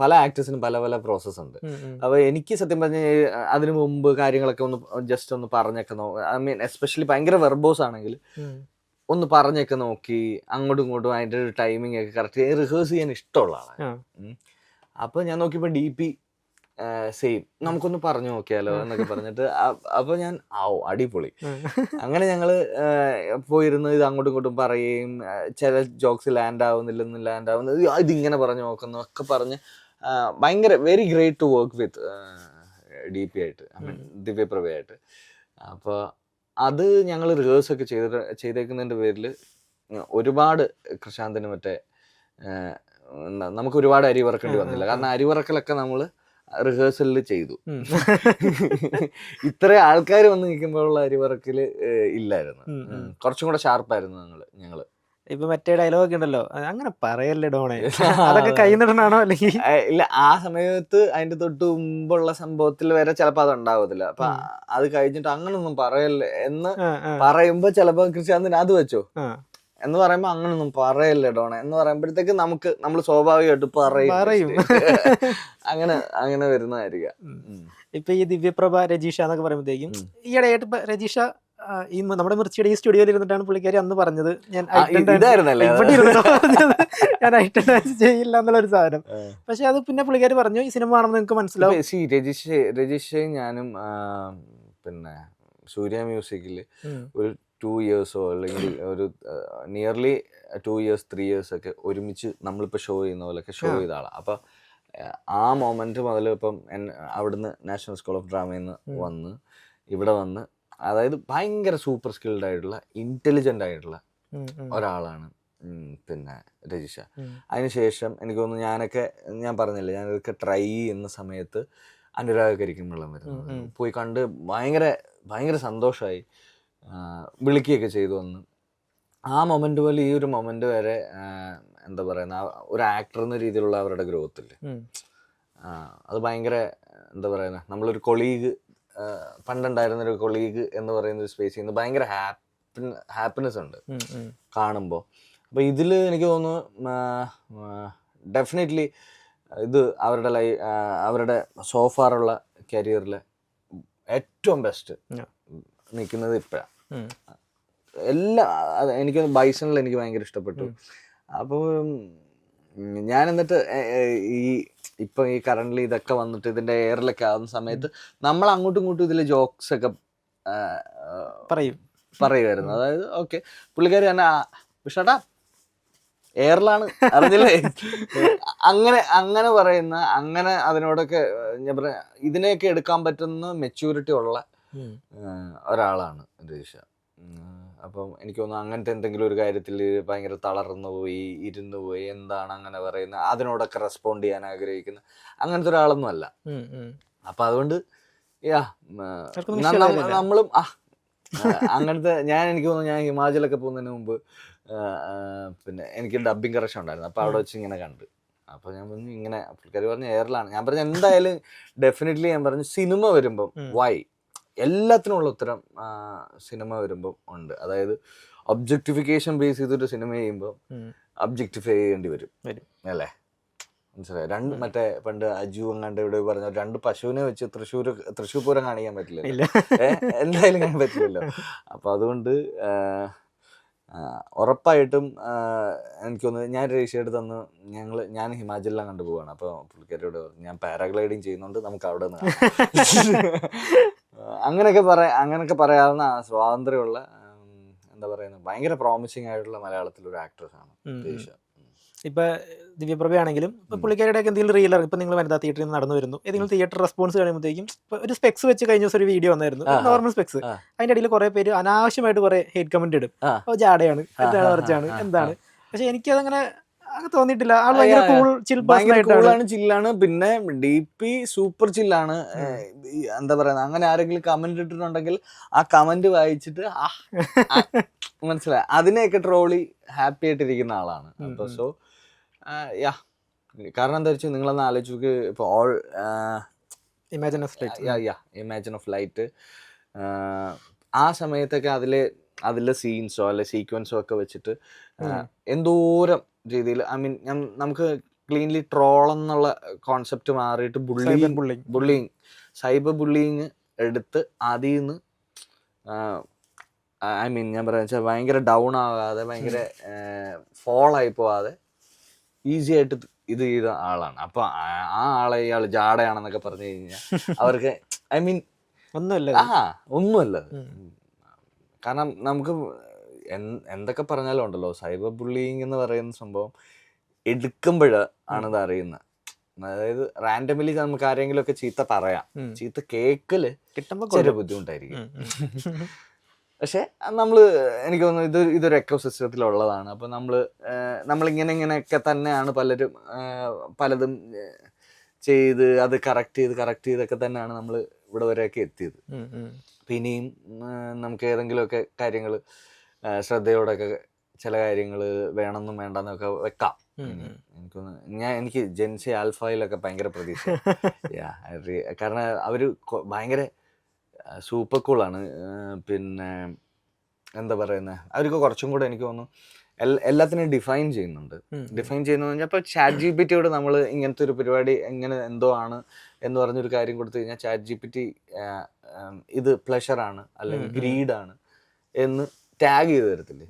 പല ആക്ടേഴ്സിനും പല പല പ്രോസസ് ഉണ്ട്. അപ്പൊ എനിക്ക് സത്യം പറഞ്ഞ അതിനു മുമ്പ് കാര്യങ്ങളൊക്കെ ജസ്റ്റ് ഒന്ന് പറഞ്ഞൊക്കെ എസ്പെഷ്യലി ഭയങ്കര വെർബോസ് ആണെങ്കിൽ ഒന്ന് പറഞ്ഞൊക്കെ നോക്കി അങ്ങോട്ടും ഇങ്ങോട്ടും അതിന്റെ ഒരു ടൈമിംഗ് ഒക്കെ കറക്റ്റ് റിഹേഴ്സ് ചെയ്യാൻ ഇഷ്ടമുള്ള ആളാണ്. അപ്പൊ ഞാൻ നോക്കിയപ്പോ DP സെയിം നമുക്കൊന്ന് പറഞ്ഞു നോക്കിയാലോ എന്നൊക്കെ പറഞ്ഞിട്ട് അപ്പൊ ഞാൻ അടിപൊളി. അങ്ങനെ ഞങ്ങള് പോയിരുന്ന് ഇത് അങ്ങോട്ടും ഇങ്ങോട്ടും പറയുകയും ചില ജോക്സ് ലാൻഡ് ആവുന്നത് ഇതിങ്ങനെ പറഞ്ഞു നോക്കുന്നു ഒക്കെ പറഞ്ഞ് ഭയങ്കര very great to work with DP ആയിട്ട്, ദിവ്യപ്രഭയായിട്ട്. അപ്പൊ അത് ഞങ്ങൾ റിഹേഴ്സ് ഒക്കെ ചെയ്തേക്കുന്നതിന്റെ പേരിൽ ഒരുപാട് കൃഷാന്തിന് മറ്റേ നമുക്ക് ഒരുപാട് അരി വറക്കേണ്ടി വന്നില്ല. കാരണം അരി വറക്കലൊക്കെ നമ്മള് റിഹേഴ്സലിൽ ചെയ്തു. ഇത്ര ആൾക്കാർ വന്ന് നിൽക്കുമ്പോഴുള്ള അരിവറക്കില് ഇല്ലായിരുന്നു. കുറച്ചും കൂടെ ഷാർപ്പായിരുന്നു ഞങ്ങള്. ഇപ്പൊ മറ്റേ ഡയലോഗ് ഒക്കെ ഉണ്ടല്ലോ, അങ്ങനെ പറയല്ലേ ഡോണേ, അതൊക്കെ കൈന്നിടണാണോ അല്ലെങ്കിൽ ഇല്ല? ആ സമയത്ത് അതിന്റെ തൊട്ട് മുമ്പുള്ള സംഭവത്തിൽ വരെ ചിലപ്പോ അത് ഉണ്ടാവത്തില്ല. അപ്പൊ അത് കഴിഞ്ഞിട്ട് അങ്ങനൊന്നും പറയല്ലേ എന്ന് പറയുമ്പോ ചിലപ്പോ കൃഷാന്തിന് അത് വെച്ചോ എന്ന് പറയുമ്പോ അങ്ങനൊന്നും പറയല്ലേ ഡോണ എന്ന് പറയുമ്പോഴത്തേക്ക് നമ്മൾ സ്വാഭാവികമായിട്ട് പറയും. അങ്ങനെ വരുന്നതായിരിക്കാം. ഇപ്പൊ ഈ ദിവ്യപ്രഭ രജീഷ എന്നൊക്കെ പറയുമ്പോഴത്തേക്കും ഈയിടെയായിട്ട് ഇപ്പൊ രജീഷ ഈ നമ്മുടെ മിർച്ചിയുടെ ഈ സ്റ്റുഡിയോയിൽ ഇരുന്നിട്ടാണ് പുള്ളിക്കാരി അന്ന് പറഞ്ഞത് ഞാൻ ഐറ്റൻഡൻസ് ചെയ്യില്ല എന്നുള്ള ഒരു സാധനം. പക്ഷെ അത് പിന്നെ പുള്ളിക്കാരി പറഞ്ഞു ഈ സിനിമ ആണെന്ന് നിങ്ങൾക്ക് മനസ്സിലാവും. രജീഷയും ഞാനും പിന്നെ സൂര്യ മ്യൂസിക്കില് ഒരു 2 years അല്ലെങ്കിൽ ഒരു നിയർലി 2 years 3 years ഒക്കെ ഒരുമിച്ച് നമ്മളിപ്പോൾ ഷോ ചെയ്യുന്ന പോലെയൊക്കെ ഷോ ചെയ്ത ആളാണ്. അപ്പം ആ മൊമെന്റ് മുതൽ ഇപ്പം അവിടുന്ന് നാഷണൽ സ്കൂൾ ഓഫ് ഡ്രാമയിൽ നിന്ന് വന്ന് ഇവിടെ വന്ന് അതായത് ഭയങ്കര സൂപ്പർ സ്കിൽഡ് ആയിട്ടുള്ള ഇന്റലിജന്റ് ആയിട്ടുള്ള ഒരാളാണ് പിന്നെ രജിഷ. അതിനുശേഷം എനിക്ക് തോന്നുന്നു ഞാൻ പറഞ്ഞില്ലേ ഞാനിതൊക്കെ ട്രൈ ചെയ്യുന്ന സമയത്ത് അനുരാഗ് കരിക്കുമ്പള്ളം വരുന്നത് പോയി കണ്ട് ഭയങ്കര സന്തോഷമായി, വിളിക്കുകയൊക്കെ ചെയ്തു വന്ന്. ആ മൊമെന്റ് പോലെ ഈ ഒരു മൊമെന്റ് വരെ എന്താ പറയുന്ന ഒരു ആക്ടർ എന്ന രീതിയിലുള്ള അവരുടെ ഗ്രോത്ത് ഇല്ലേ, അത് ഭയങ്കര എന്താ പറയുന്ന നമ്മളൊരു കൊളീഗ് പണ്ടുണ്ടായിരുന്നൊരു കൊളീഗ് എന്ന് പറയുന്ന ഒരു സ്പേസിൽ നിന്ന് ഭയങ്കര ഹാപ്പിനെസ് ഉണ്ട് കാണുമ്പോൾ. അപ്പോൾ ഇതിൽ എനിക്ക് തോന്നുന്നു ഡെഫിനറ്റ്ലി ഇത് അവരുടെ സോഫാറുള്ള കരിയറിലെ ഏറ്റവും ബെസ്റ്റ് നിൽക്കുന്നത് ഇപ്പോഴാണ്. എനിക്ക് ബൈസണിൽ എനിക്ക് ഭയങ്കര ഇഷ്ടപ്പെട്ടു. അപ്പോൾ ഞാൻ എന്നിട്ട് ഇപ്പം ഈ കറണ്ട്ലി ഇതൊക്കെ വന്നിട്ട് ഇതിൻ്റെ എയറിലൊക്കെ ആവുന്ന സമയത്ത് നമ്മൾ അങ്ങോട്ടും ഇങ്ങോട്ടും ഇതിൽ ജോക്സ് ഒക്കെ പറയുമായിരുന്നു. അതായത് ഓക്കെ പുള്ളിക്കാരി തന്നെ വിഷടാ എയറിലാണ് അറിഞ്ഞില്ലേ അങ്ങനെ പറയുന്ന, അങ്ങനെ അതിനോടൊക്കെ ഞാൻ പറയാ ഇതിനെയൊക്കെ എടുക്കാൻ പറ്റുന്ന മെച്യൂരിറ്റി ഉള്ള ഒരാളാണ് രജിഷ. അപ്പം എനിക്ക് തോന്നുന്നു അങ്ങനത്തെ എന്തെങ്കിലും ഒരു കാര്യത്തിൽ ഭയങ്കര തളർന്നു പോയി ഇരുന്നു പോയി എന്താണ് അങ്ങനെ പറയുന്നത് അതിനോടൊക്കെ റെസ്പോണ്ട് ചെയ്യാൻ ആഗ്രഹിക്കുന്ന അങ്ങനത്തെ ഒരാളൊന്നും അല്ല. അപ്പം അതുകൊണ്ട് നമ്മളും അങ്ങനത്തെ എനിക്ക് തോന്നുന്നു ഞാൻ ഹിമാചലൊക്കെ പോകുന്നതിന് മുമ്പ് പിന്നെ എനിക്ക് ഡബ്ബിങ് കറക്ഷൻ ഉണ്ടായിരുന്നു. അപ്പോൾ അവിടെ വെച്ച് ഇങ്ങനെ കണ്ട്. അപ്പോൾ ഞാൻ പറഞ്ഞു ഇങ്ങനെ പുള്ളിക്കാരി പറഞ്ഞു എയറിലാണ്. ഞാൻ പറഞ്ഞു എന്തായാലും ഡെഫിനറ്റ്ലി ഞാൻ പറഞ്ഞു സിനിമ വരുമ്പം വൈ എല്ലാത്തിനുള്ള ഉത്തരം സിനിമ വരുമ്പം ഉണ്ട്. അതായത് ഒബ്ജക്ടിഫിക്കേഷൻ ബേസ് ചെയ്തൊരു സിനിമ ചെയ്യുമ്പോൾ ഒബ്ജക്ടിഫൈ ചെയ്യേണ്ടി വരും അല്ലേ? മനസ്സിലായി. മറ്റേ പണ്ട് അജു അങ്ങാണ്ട് ഇവിടെ പറഞ്ഞ 2 പശുവിനെ വെച്ച് തൃശ്ശൂർ പൂരം കാണിക്കാൻ പറ്റില്ലല്ലോ, എന്തായാലും കാണാൻ പറ്റില്ലല്ലോ. അപ്പോൾ അതുകൊണ്ട് ഉറപ്പായിട്ടും എനിക്കൊന്ന് ഞാൻ രജിസ്റ്റർ തന്ന് ഞാൻ ഹിമാചലിലാണ് കണ്ടുപോവാണ്. അപ്പോൾ പുള്ളിക്കാരോട് ഞാൻ പാരാഗ്ലൈഡിങ് ചെയ്യുന്നുണ്ട്, നമുക്ക് അവിടെ നിന്ന് അങ്ങനെയൊക്കെ പറയാവുന്ന സ്വാതന്ത്ര്യമുള്ള എന്താ പറയുന്നത് ഭയങ്കര പ്രോമിസിങ് ആയിട്ടുള്ള മലയാളത്തിലൊരു ആക്ട്രസ് ആണ് രജിഷ. ഇപ്പൊ ദിവ്യപ്രഭയാണെങ്കിലും ഇപ്പൊ പുള്ളിക്കാരുടെ എന്തെങ്കിലും റീലർ ഇപ്പൊ നിങ്ങൾ വനിതാ തിയേറ്ററിൽ നിന്ന് നടന്നു വരുന്നു, ഏതെങ്കിലും തിയേറ്റർ റെസ്പോൺസ് കഴിയുമ്പോഴത്തേക്കും ഒരു സ്പെക്സ് വെച്ച് കഴിഞ്ഞ ദിവസം ഒരു വീഡിയോ വന്നായിരുന്നു, നോർമൽ സ്പെക്സ്. അതിന്റെ ഇടയിൽ കുറെ പേര് അനാവശ്യമായിട്ട് കുറെ ഹേറ്റ് കമന്റ് ഇടും, അപ്പോൾ ജാടയാണ് മറിച്ചാണ് എന്താണ്. പക്ഷെ എനിക്കതങ്ങനെ തോന്നിയിട്ടില്ല. ആൾ ഭയങ്കര കൂൾ ചിൽ കൂളാണ്, ചില്ലാണ്. പിന്നെ DP സൂപ്പർ ചില്ലാണ്. എന്താ പറയുന്നത് അങ്ങനെ ആരെങ്കിലും കമന്റ് ഇട്ടിട്ടുണ്ടെങ്കിൽ ആ കമന്റ് വായിച്ചിട്ട് മനസ്സിലായി അതിനെയൊക്കെ ട്രോളി ഹാപ്പി ആയിട്ടിരിക്കുന്ന ആളാണ്. അപ്പൊ സോ കാരണം എന്താ വെച്ചാൽ നിങ്ങളൊന്ന് ആലോചിച്ച് ഇപ്പോൾ ഇമാജിൻ ഓഫ് ലൈറ്റ് ആ സമയത്തൊക്കെ അതിലെ സീൻസോ അല്ലെ സീക്വൻസോ ഒക്കെ വെച്ചിട്ട് എന്തോരം രീതിയിൽ നമുക്ക് ക്ലീൻലി ട്രോൾ എന്നുള്ള കോൺസെപ്റ്റ് മാറിയിട്ട് ബുള്ളിങ് സൈബർ ബുള്ളിങ് എടുത്ത് അതിൽ നിന്ന് ഞാൻ പറയാന്ന് വെച്ചാൽ ഭയങ്കര ഡൗൺ ആകാതെ ഭയങ്കര ഫോൾ ആയി പോവാതെ ഈസി ആയിട്ട് ഇത് ചെയ്ത ആളാണ്. അപ്പൊ ആ ആളെ ഇയാൾ ജാടയാണെന്നൊക്കെ പറഞ്ഞു കഴിഞ്ഞാൽ അവർക്ക് ഒന്നുമല്ല. കാരണം നമുക്ക് എന്തൊക്കെ പറഞ്ഞാലും ഉണ്ടല്ലോ സൈബർ ബുള്ളിങ് എന്ന് പറയുന്ന സംഭവം എടുക്കുമ്പോഴാണിത് അറിയുന്നത്. അതായത് റാൻഡമിലി നമുക്ക് ആരെങ്കിലും ഒക്കെ ചീത്ത പറയാം, ചീത്ത കേക്കല് ചെറിയ ബുദ്ധിമുട്ടായിരിക്കും. പക്ഷെ എനിക്ക് തോന്നുന്നു ഇതൊരു എക്കോ സിസ്റ്റത്തിലുള്ളതാണ്. അപ്പൊ നമ്മളിങ്ങനെയൊക്കെ തന്നെയാണ് പലതും ചെയ്ത് അത് കറക്റ്റ് ചെയ്തൊക്കെ തന്നെയാണ് നമ്മൾ ഇവിടെ വരെയൊക്കെ എത്തിയത്. പിന്നെയും നമുക്ക് ഏതെങ്കിലുമൊക്കെ കാര്യങ്ങൾ ശ്രദ്ധയോടൊക്കെ ചില കാര്യങ്ങൾ വേണമെന്നും വേണ്ടെന്നൊക്കെ വെക്കാം. എനിക്ക് ജെൻസി ആൽഫയിലൊക്കെ ഭയങ്കര പ്രതീക്ഷ. കാരണം അവര് ഭയങ്കര സൂപ്പർ കൂളാണ്. പിന്നെ എന്താ പറയുന്നത് അവർക്ക് കുറച്ചും കൂടെ എനിക്ക് തോന്നുന്നു എല്ലാത്തിനെയും ഡിഫൈൻ ചെയ്യുന്നുണ്ട്. ഡിഫൈൻ ചെയ്യുന്നതെന്ന് പറഞ്ഞാൽ ഇപ്പോൾ ChatGPT നമ്മൾ ഇങ്ങനത്തെ ഒരു പരിപാടി എങ്ങനെ എന്തോ ആണ് എന്ന് പറഞ്ഞൊരു കാര്യം കൊടുത്തു കഴിഞ്ഞാൽ ChatGPT ഇത് പ്ലഷറാണ് അല്ലെങ്കിൽ ഗ്രീഡാണ് എന്ന് ടാഗ് ചെയ്ത് തരത്തില്ലേ,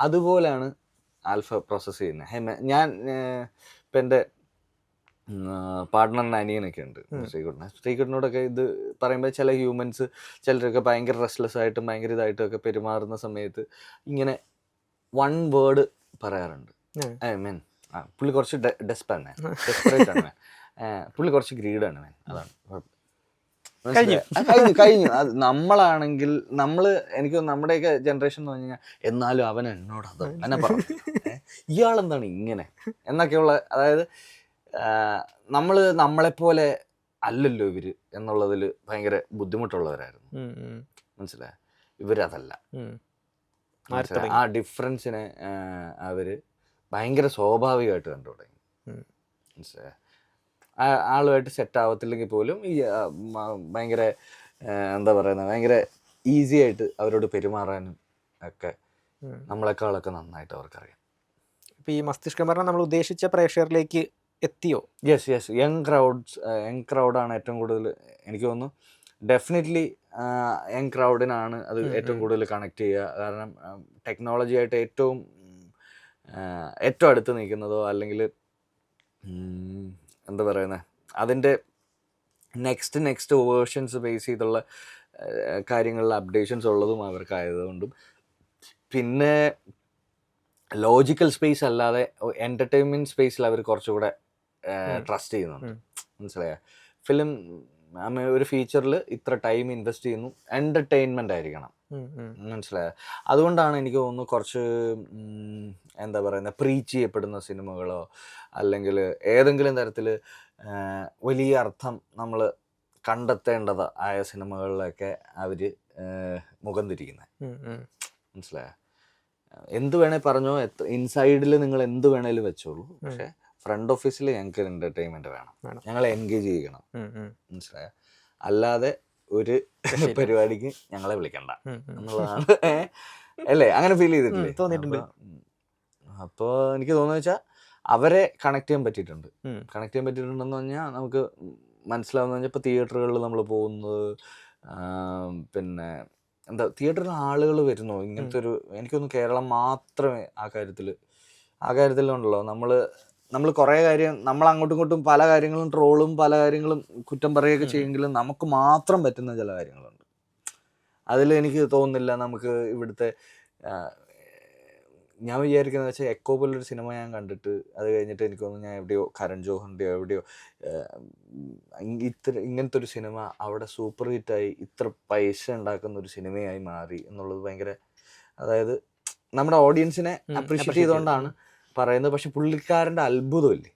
അതുപോലെയാണ് ആൽഫ പ്രോസസ്സ് ചെയ്യുന്നത്. ഞാൻ ഇപ്പം എൻ്റെ പാർട്ട്ണറിൻ്റെ അനിയനൊക്കെ ഉണ്ട് ശ്രീകുട്ടനോടൊക്കെ ഇത് പറയുമ്പോൾ ചില ഹ്യൂമൻസ് ചിലരൊക്കെ ഭയങ്കര റെസ്റ്റ്ലെസ് ആയിട്ടും ഭയങ്കര ഇതായിട്ടും ഒക്കെ പെരുമാറുന്ന സമയത്ത് ഇങ്ങനെ 1 വേർഡ് പറയാറുണ്ട്. പുള്ളി കുറച്ച് ഡെസ്പെറേറ്റ് ആണ്, പുള്ളി കുറച്ച് ഗ്രീഡാണ് മാൻ, അതാണ് കഴിഞ്ഞു. അത് നമ്മളാണെങ്കിൽ എനിക്ക് നമ്മുടെയൊക്കെ ജനറേഷൻ എന്ന് പറഞ്ഞു കഴിഞ്ഞാൽ എന്നാലും അവൻ എന്നോട് അത് എന്നെ പറഞ്ഞു ഇയാളെന്താണ് ഇങ്ങനെ എന്നൊക്കെയുള്ള, അതായത് നമ്മളെപ്പോലെ അല്ലല്ലോ ഇവര് എന്നുള്ളതിൽ ഭയങ്കര ബുദ്ധിമുട്ടുള്ളവരായിരുന്നു. മനസ്സിലായ ഇവരതല്ല. ആ ഡിഫറൻസിനെ അവര് ഭയങ്കര സ്വാഭാവികമായിട്ട് കണ്ടു തുടങ്ങി. മനസ്സിലായ ആളുമായിട്ട് സെറ്റ് ആവത്തില്ലെങ്കിൽ പോലും ഈ ഭയങ്കര എന്താ പറയുന്നത് ഭയങ്കര ഈസി ആയിട്ട് അവരോട് പെരുമാറാനും ഒക്കെ നമ്മളെക്കാളൊക്കെ നന്നായിട്ട് അവർക്കറിയാം. ഇപ്പം ഈ മസ്തിഷ്കമരണം നമ്മൾ ഉദ്ദേശിച്ച പ്രേക്ഷകരിലേക്ക് എത്തിയോ? യെസ് യങ് ക്രൗഡാണ് ഏറ്റവും കൂടുതൽ എനിക്ക് തോന്നുന്നു ഡെഫിനറ്റ്ലി യങ് ക്രൗഡിനാണ് അത് ഏറ്റവും കൂടുതൽ കണക്ട് ചെയ്യുക. കാരണം ടെക്നോളജി ആയിട്ട് ഏറ്റവും അടുത്ത് നിൽക്കുന്നതോ അല്ലെങ്കിൽ എന്താ പറയുന്നത് അതിൻ്റെ നെക്സ്റ്റ് വേർഷൻസ് ബേസ് ചെയ്തുള്ള കാര്യങ്ങളിൽ അപ്ഡേഷൻസ് ഉള്ളതും അവർക്കായതുകൊണ്ടും, പിന്നെ ലോജിക്കൽ സ്പേസ് അല്ലാതെ എൻ്റർടൈൻമെൻറ്റ് സ്പേസിൽ അവർ കുറച്ചുകൂടെ ട്രസ്റ്റ് ചെയ്യുന്നുണ്ട്. മനസ്സിലായ ഫിലിം ഒരു ഫീച്ചറിൽ ഇത്ര ടൈം ഇൻവെസ്റ്റ് ചെയ്യുന്നു, എൻ്റർടൈൻമെൻ്റ് ആയിരിക്കണം. മനസ്സിലായ അതുകൊണ്ടാണ് എനിക്ക് തോന്നുന്നു കുറച്ച് എന്താ പറയുന്നത് പ്രീച്ച് ചെയ്യപ്പെടുന്ന സിനിമകളോ അല്ലെങ്കിൽ ഏതെങ്കിലും തരത്തിൽ വലിയ അർത്ഥം നമ്മൾ കണ്ടെത്തേണ്ടത് ആയ സിനിമകളിലൊക്കെ അവർ മുഖം തിരിക്കുന്നത്. മനസ്സിലായ എന്ത് വേണേൽ പറഞ്ഞോ, ഇൻസൈഡിൽ നിങ്ങൾ എന്ത് വേണേലും വെച്ചോളൂ, പക്ഷെ ഫ്രണ്ട് ഓഫീസിൽ ഞങ്ങൾക്ക് എൻ്റർടൈൻമെൻറ്റ് വേണം, ഞങ്ങളെ എൻഗേജ് ചെയ്യണം. മനസ്സിലായ അല്ലാതെ ഒരു പരിപാടിക്ക് ഞങ്ങളെ വിളിക്കണ്ട എന്നുള്ളതാണ്. അല്ലേ, അങ്ങനെ ഫീൽ ചെയ്തിട്ടില്ലേ? അപ്പോൾ എനിക്ക് തോന്നുന്നു വെച്ചാൽ അവരെ കണക്ട് ചെയ്യാൻ പറ്റിയിട്ടുണ്ടെന്ന് പറഞ്ഞാൽ നമുക്ക് മനസ്സിലാവുന്ന പറഞ്ഞാൽ ഇപ്പോൾ തിയേറ്ററുകളിൽ നമ്മൾ പോകുന്നത്, പിന്നെ എന്താ തിയേറ്ററിൽ ആളുകൾ വരുന്നു ഇങ്ങനത്തെ ഒരു, എനിക്കൊന്ന് കേരളം മാത്രമേ ആ കാര്യത്തിലുണ്ടല്ലോ. നമ്മൾ കുറേ കാര്യം നമ്മൾ അങ്ങോട്ടും ഇങ്ങോട്ടും പല കാര്യങ്ങളും ട്രോളും പല കാര്യങ്ങളും കുറ്റം പറയുകയൊക്കെ ചെയ്യുമെങ്കിലും നമുക്ക് മാത്രം പറ്റുന്ന ചില കാര്യങ്ങളുണ്ട്. അതിൽ എനിക്ക് തോന്നുന്നില്ല നമുക്ക് ഇവിടുത്തെ ഞാൻ വിചാരിക്കുന്നത് വെച്ചാൽ എക്കോ പോലൊരു സിനിമ ഞാൻ കണ്ടിട്ട് അത് കഴിഞ്ഞിട്ട് എനിക്ക് തോന്നുന്നു ഞാൻ എവിടെയോ കരൺ ജോഹറിൻ്റെയോ എവിടെയോ ഇങ്ങനത്തെ ഒരു സിനിമ അവിടെ സൂപ്പർ ഹിറ്റായി ഇത്ര പൈസ ഉണ്ടാക്കുന്ന ഒരു സിനിമയായി മാറി എന്നുള്ളത് ഭയങ്കര, അതായത് നമ്മുടെ ഓഡിയൻസിനെ അപ്രീഷിയേറ്റ് ചെയ്തുകൊണ്ടാണ് പറയുന്നത്. പക്ഷെ പുള്ളിക്കാരൻ്റെ അത്ഭുതമില്ലേ,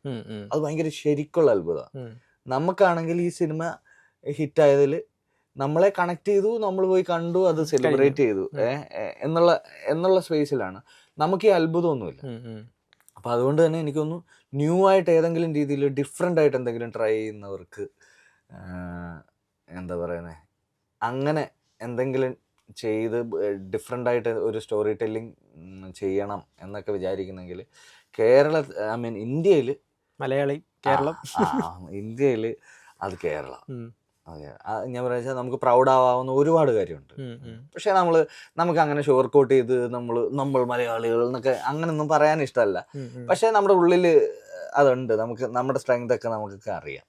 അത് ഭയങ്കര ശരിക്കുള്ള അത്ഭുതമാണ്. നമുക്കാണെങ്കിൽ ഈ സിനിമ ഹിറ്റായതിൽ നമ്മളെ കണക്ട് ചെയ്തു, നമ്മൾ പോയി കണ്ടു, അത് സെലിബ്രേറ്റ് ചെയ്തു എന്നുള്ള സ്പേസിലാണ്. നമുക്ക് ഈ അത്ഭുതമൊന്നുമില്ല. അപ്പം അതുകൊണ്ട് തന്നെ എനിക്കൊന്നു ന്യൂ ആയിട്ട് ഏതെങ്കിലും രീതിയിൽ ഡിഫറെൻ്റ് ആയിട്ട് എന്തെങ്കിലും ട്രൈ ചെയ്യുന്നവർക്ക് എന്താ പറയുന്നത് അങ്ങനെ എന്തെങ്കിലും ചെയ്ത് ഡിഫറെൻ്റ് ആയിട്ട് ഒരു സ്റ്റോറി ടെല്ലിങ് ചെയ്യണം എന്നൊക്കെ വിചാരിക്കുന്നെങ്കിൽ ഇന്ത്യയിൽ മലയാളി കേരളം, ഇന്ത്യയിൽ അത് കേരളം. അതെ, ഞാൻ പറയുക നമുക്ക് പ്രൗഡ് ആവാവുന്ന ഒരുപാട് കാര്യമുണ്ട്. പക്ഷെ നമുക്ക് അങ്ങനെ ഷുഗർ കോട്ട് ചെയ്ത് നമ്മൾ മലയാളികൾ എന്നൊക്കെ അങ്ങനെയൊന്നും പറയാൻ ഇഷ്ടമല്ല. പക്ഷെ നമ്മുടെ ഉള്ളിൽ അതുണ്ട്, നമുക്ക് നമ്മുടെ സ്ട്രെങ്ത് ഒക്കെ നമുക്കൊക്കെ അറിയാം.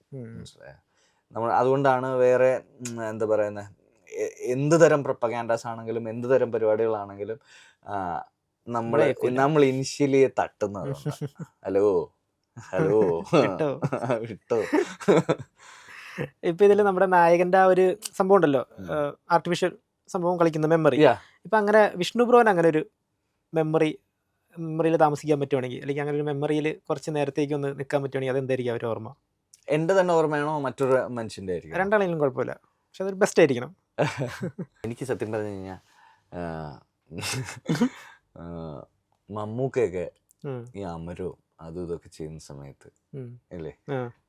അതുകൊണ്ടാണ് വേറെ എന്താ പറയുന്നത് എന്ത് തരം പ്രൊപ്പഗാൻഡാസ് ആണെങ്കിലും എന്ത് തരം പരിപാടികളാണെങ്കിലും നമ്മൾ ഇനിഷ്യലി തട്ടുന്നത്. ഹലോ വിട്ടോ. ഇപ്പൊ ഇതില് നമ്മുടെ നായകന്റെ ആ ഒരു സംഭവം ഉണ്ടല്ലോ, ആർട്ടിഫിഷ്യൽ സംഭവം കളിക്കുന്ന മെമ്മറി. ഇപ്പൊ അങ്ങനെ വിഷ്ണു ബ്രോന് അങ്ങനെ ഒരു മെമ്മറിയിൽ താമസിക്കാൻ പറ്റുവാണെങ്കിൽ, അല്ലെങ്കിൽ അങ്ങനെ ഒരു മെമ്മറിയിൽ കുറച്ച് നേരത്തേക്ക് ഒന്ന് നിൽക്കാൻ പറ്റുവാണെങ്കിൽ അതെന്തായിരിക്കും അവരുടെ ഓർമ്മ? എന്റെ തന്നെ ഓർമ്മയാണോ മറ്റൊരു മനുഷ്യന്റെ ആയിരിക്കും? രണ്ടാണെങ്കിലും കുഴപ്പമില്ല, പക്ഷെ അതൊരു ബെസ്റ്റ് ആയിരിക്കണം. എനിക്ക് സത്യം പറഞ്ഞു കഴിഞ്ഞാൽ മമ്മൂക്കയൊക്കെ ഈ അമരവും അതും ഇതൊക്കെ ചെയ്യുന്ന സമയത്ത് അല്ലേ,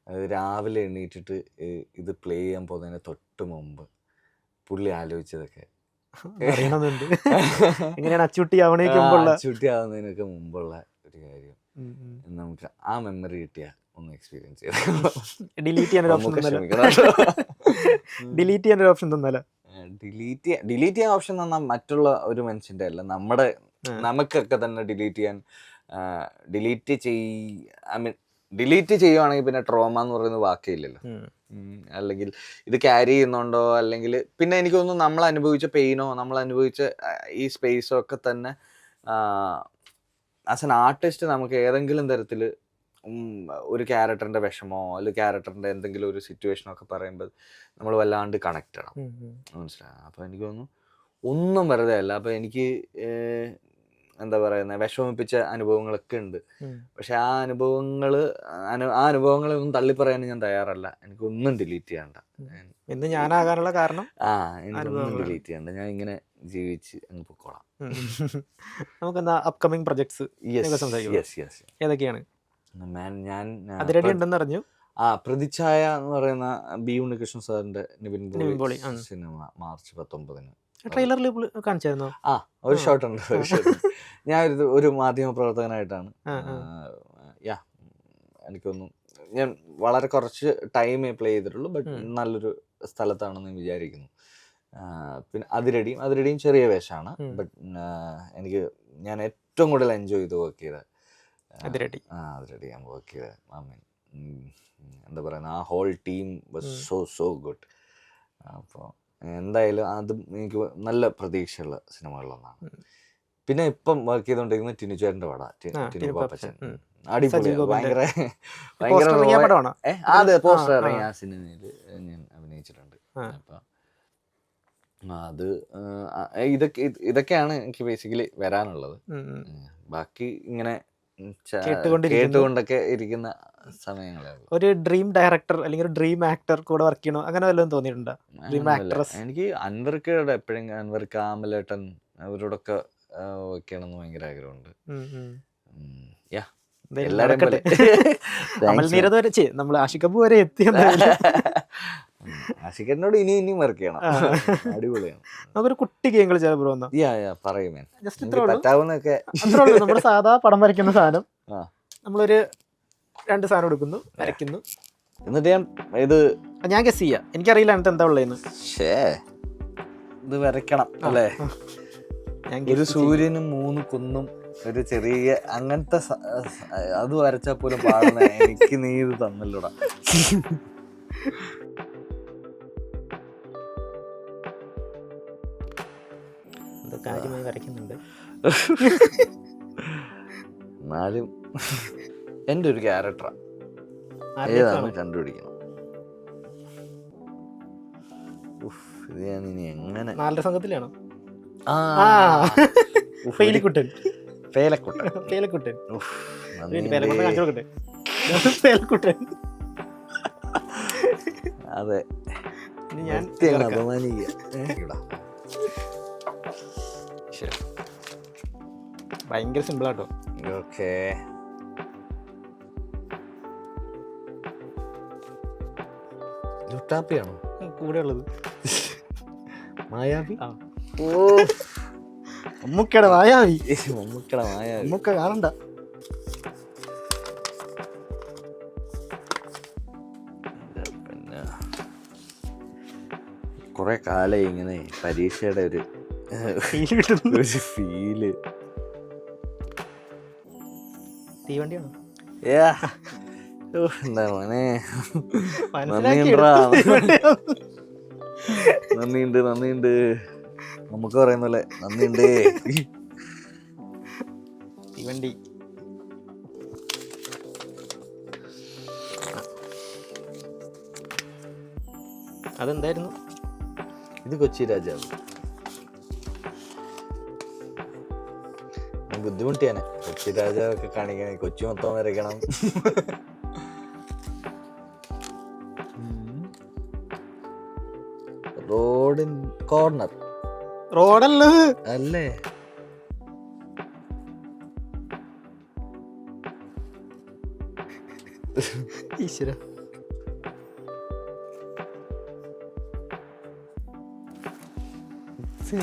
അത് രാവിലെ എണീറ്റിട്ട് ഇത് പ്ലേ ചെയ്യാൻ പോകുന്നതിന് തൊട്ട് മുമ്പ് പുള്ളി ആലോചിച്ചതൊക്കെ അറിയണമെന്നുണ്ട്. എങ്ങനെയാണ് അച്ചൂട്ടി ആവുന്നതിനൊക്കെ മുമ്പുള്ള ഒരു കാര്യം നമുക്ക് ആ മെമ്മറി കിട്ടിയ ഒന്ന് എക്സ്പീരിയൻസ് ചെയ്യാം. ഡിലീറ്റ് ചെയ്യാൻ ഓപ്ഷൻ തന്നാൽ മറ്റുള്ള ഒരു മനുഷ്യന്റെ അല്ല, നമുക്കൊക്കെ തന്നെ ഡിലീറ്റ് ചെയ്യുവാണെങ്കിൽ പിന്നെ ട്രോമ എന്ന് പറയുന്നത് വാക്കില്ലല്ലോ. അല്ലെങ്കിൽ ഇത് ക്യാരി ചെയ്യുന്നുണ്ടോ, അല്ലെങ്കിൽ പിന്നെ എനിക്ക് തോന്നുന്നു നമ്മൾ അനുഭവിച്ച പെയിനോ നമ്മൾ അനുഭവിച്ച ഈ സ്പേസോ ഒക്കെ തന്നെ ആസ് എൻ ആർട്ടിസ്റ്റ് നമുക്ക് ഏതെങ്കിലും തരത്തിൽ ഒരു ക്യാരക്ടറിൻ്റെ വിഷമോ അല്ലെങ്കിൽ ക്യാരക്ടറിൻ്റെ എന്തെങ്കിലും ഒരു സിറ്റുവേഷനോ ഒക്കെ പറയുമ്പോൾ നമ്മൾ വല്ലാണ്ട് കണക്റ്റ് ആണ്. മനസ്സിലായി? അപ്പോൾ എനിക്ക് തോന്നുന്നു ഒന്നും വെറുതെ അല്ല. അപ്പോൾ എനിക്ക് എന്താ പറയുന്നത് വിഷമിപ്പിച്ച അനുഭവങ്ങളൊക്കെ ഉണ്ട്. പക്ഷെ ആ അനുഭവങ്ങളെ ഒന്നും തള്ളിപ്പറയാൻ ഞാൻ തയ്യാറല്ല. എനിക്കൊന്നും ഡിലീറ്റ് ചെയ്യണ്ട. ഞാനാകാനുള്ള കാരണം എനിക്കൊന്നും ഡിലീറ്റ് ചെയ്യണ്ട. ഞാൻ ഇങ്ങനെ ജീവിച്ച് അങ്ങ് പൊക്കോളാം. നമുക്കെന്താ അപ്കമിങ് പ്രൊജക്ട്സ് ഏതൊക്കെയാണ്? ഞാൻ അറിഞ്ഞു. പ്രതിച്ഛായ എന്ന് പറയുന്ന ബി ഉണ്ണികൃഷ്ണൻ സാറിന്റെ നിവിൻ പോളി സിനിമ മാർച്ച് 19 ട്രെയിലറിൽ കാണിച്ചായിരുന്നോ? ഒരു ഷോട്ട് ഉണ്ട്. ഞാൻ ഒരു മാധ്യമ പ്രവർത്തകനായിട്ടാണ്. എനിക്കൊന്നും ഞാൻ വളരെ കുറച്ച് ടൈമേ പ്ലേ ചെയ്തിട്ടുള്ളൂ. ബട്ട് നല്ലൊരു സ്ഥലത്താണെന്ന് വിചാരിക്കുന്നു. പിന്നെ അതിരടിയും ചെറിയ വേഷമാണ്. ബട്ട് ഞാൻ ഏറ്റവും കൂടുതൽ എൻജോയ് ചെയ്ത് വർക്ക് ചെയ്ത അതിരടി ഞാൻ വർക്ക് ചെയ്ത എന്താ പറയുക, ആ whole team was so good. അപ്പോൾ എന്തായാലും അതും എനിക്ക് നല്ല പ്രതീക്ഷയുള്ള സിനിമകളിലൊന്നാണ്. പിന്നെ ഇപ്പം വർക്ക് ചെയ്തുകൊണ്ടിരിക്കുന്നത് ടിനുചേട്ടൻ്റെ പടം, ടിനു പാപ്പച്ചൻ. അടിപൊളിയാണ്, ഭയങ്കര അതെ, പോസ്റ്റർ ഇറങ്ങി ആ സിനിമയിൽ ഞാൻ അഭിനയിച്ചിട്ടുണ്ട്. അപ്പം അത് ഇതൊക്കെയാണ് എനിക്ക് ബേസിക്കലി വരാനുള്ളത്. ബാക്കി ഇങ്ങനെ കേട്ടുകൊണ്ടൊക്കെ ഇരിക്കുന്ന സമയങ്ങളാണ്. ഒരു ഡ്രീം ഡയറക്ടർ അല്ലെങ്കിൽ ഒരു ഡ്രീം ആക്ടർ കൂടെ വർക്ക് ചെയ്യണോ അങ്ങനെ വല്ലതും തോന്നിയിട്ടുണ്ടോ? ഡ്രീം ആക്ട്രസ് എനിക്ക് അൻവർക്കയുടെ എപ്പോഴും അൻവർക്ക്, ആമലേട്ടൻ അവരോടൊക്കെ വർക്ക് ചെയ്യണമെന്ന് ഭയങ്കര ആഗ്രഹമുണ്ട്. നമ്മൾ ആഷിഖ് വരെ എത്തി. ആഷിഖിനോട് ഇനിയും വർക്ക് ചെയ്യണം, അടിപൊളിയാണ്. നമുക്കൊരു കുട്ടി ഗെയിം കളിച്ചാൽ പറയും പറ്റാവുന്നൊക്കെ. നമ്മുടെ സാധാ പടം വരയ്ക്കുന്ന സാധനം നമ്മളൊരു 2 സാധനം എടുക്കുന്നു, വരയ്ക്കുന്നു, എന്നിട്ട് ഞാൻ ഗസ് ചെയ്യാം. എനിക്കറിയില്ല എന്നിട്ട് എന്താ ഉള്ളതെന്ന്. ഇത് വരയ്ക്കണം അല്ലേ? ഒരു സൂര്യനും 3 കുന്നും ഒരു ചെറിയ അങ്ങനത്തെ അത് വരച്ചാൽ പോലും പാടുന്ന എനിക്ക് നീ ഇത് തന്നല്ലോടാ. കാര്യമായി വരയ്ക്കുന്നുണ്ട്. എന്നാലും എൻ്റെ ഒരു ക്യാരക്ടറാണ്, ഏതാണ് കണ്ടുപിടിക്കണം. ഇത് ഞാൻ ഇനി എങ്ങനെ 4 സംഘത്തിലാണോ? അതെ, ഞാൻ ഭയങ്കര സിമ്പിൾ ആട്ടോ. ഓക്കേ, ലുട്ടാപ്പിയാണോ കൂടെ ഉള്ളത്? മായാവി. ഓ, മമ്മൂക്കയുടെ മായാവി. മമ്മൂക്ക കാണണ്ട. പിന്നെ കുറെ കാലം ഇങ്ങനെ പരീക്ഷയുടെ ഒരു ഫീല്. തീവണ്ടിയാണോ? എന്താ മോനെ, നന്ദിയുണ്ട്. നമുക്ക് പറയുന്ന പോലെ നന്ദിയുണ്ട്. തീവണ്ടി. അതെന്തായിരുന്നു? ഇത് കൊച്ചി രാജാവ്. ബുദ്ധിമുട്ടിയാണ് കൊച്ചി രാജാവൊക്കെ കാണിക്കണേ, കൊച്ചി മൊത്തം വരയ്ക്കണം. റോഡിൻ കോർണർ. റോഡല്ലേ അല്ലേ? ഈശ്വര,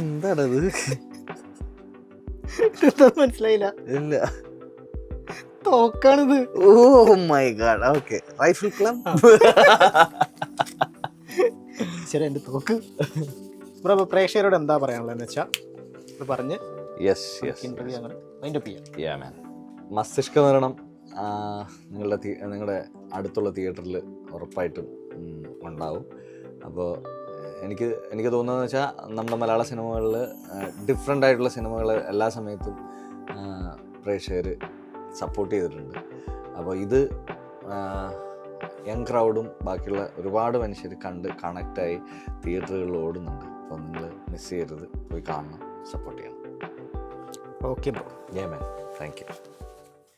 എന്താണത്? മനസ്സിലായില്ല. ഇല്ല, തോക്കാണിത്. Oh my god. Okay, rifle club. ശരി, എന്റെ തോക്ക്. പ്രേക്ഷകരോട് എന്താ പറയാനുള്ളതെന്ന് വെച്ചാൽ പറഞ്ഞ് ഇന്റർവ്യൂ അങ്ങനെ വൈൻഡപ്പ് ചെയ്യാം. മസ്തിഷ്ക മരണം നിങ്ങളുടെ അടുത്തുള്ള തിയേറ്ററിൽ ഉറപ്പായിട്ടും ഉണ്ടാവും. അപ്പോൾ എനിക്ക് തോന്നുന്നതെന്ന് വെച്ചാൽ നമ്മുടെ മലയാള സിനിമകളിൽ ഡിഫറെൻ്റ് ആയിട്ടുള്ള സിനിമകൾ എല്ലാ സമയത്തും പ്രേക്ഷകർ സപ്പോർട്ട് ചെയ്തിട്ടുണ്ട്. അപ്പോൾ ഇത് യങ് ക്രൗഡും ബാക്കിയുള്ള ഒരുപാട് മനുഷ്യർ കണ്ട് കണക്റ്റായി തിയേറ്ററുകളിൽ ഓടുന്നുണ്ട്. അപ്പോൾ നിങ്ങൾ മിസ് ചെയ്യരുത്, പോയി കാണണം, സപ്പോർട്ട് ചെയ്യണം. Okay bro. Man, thank you.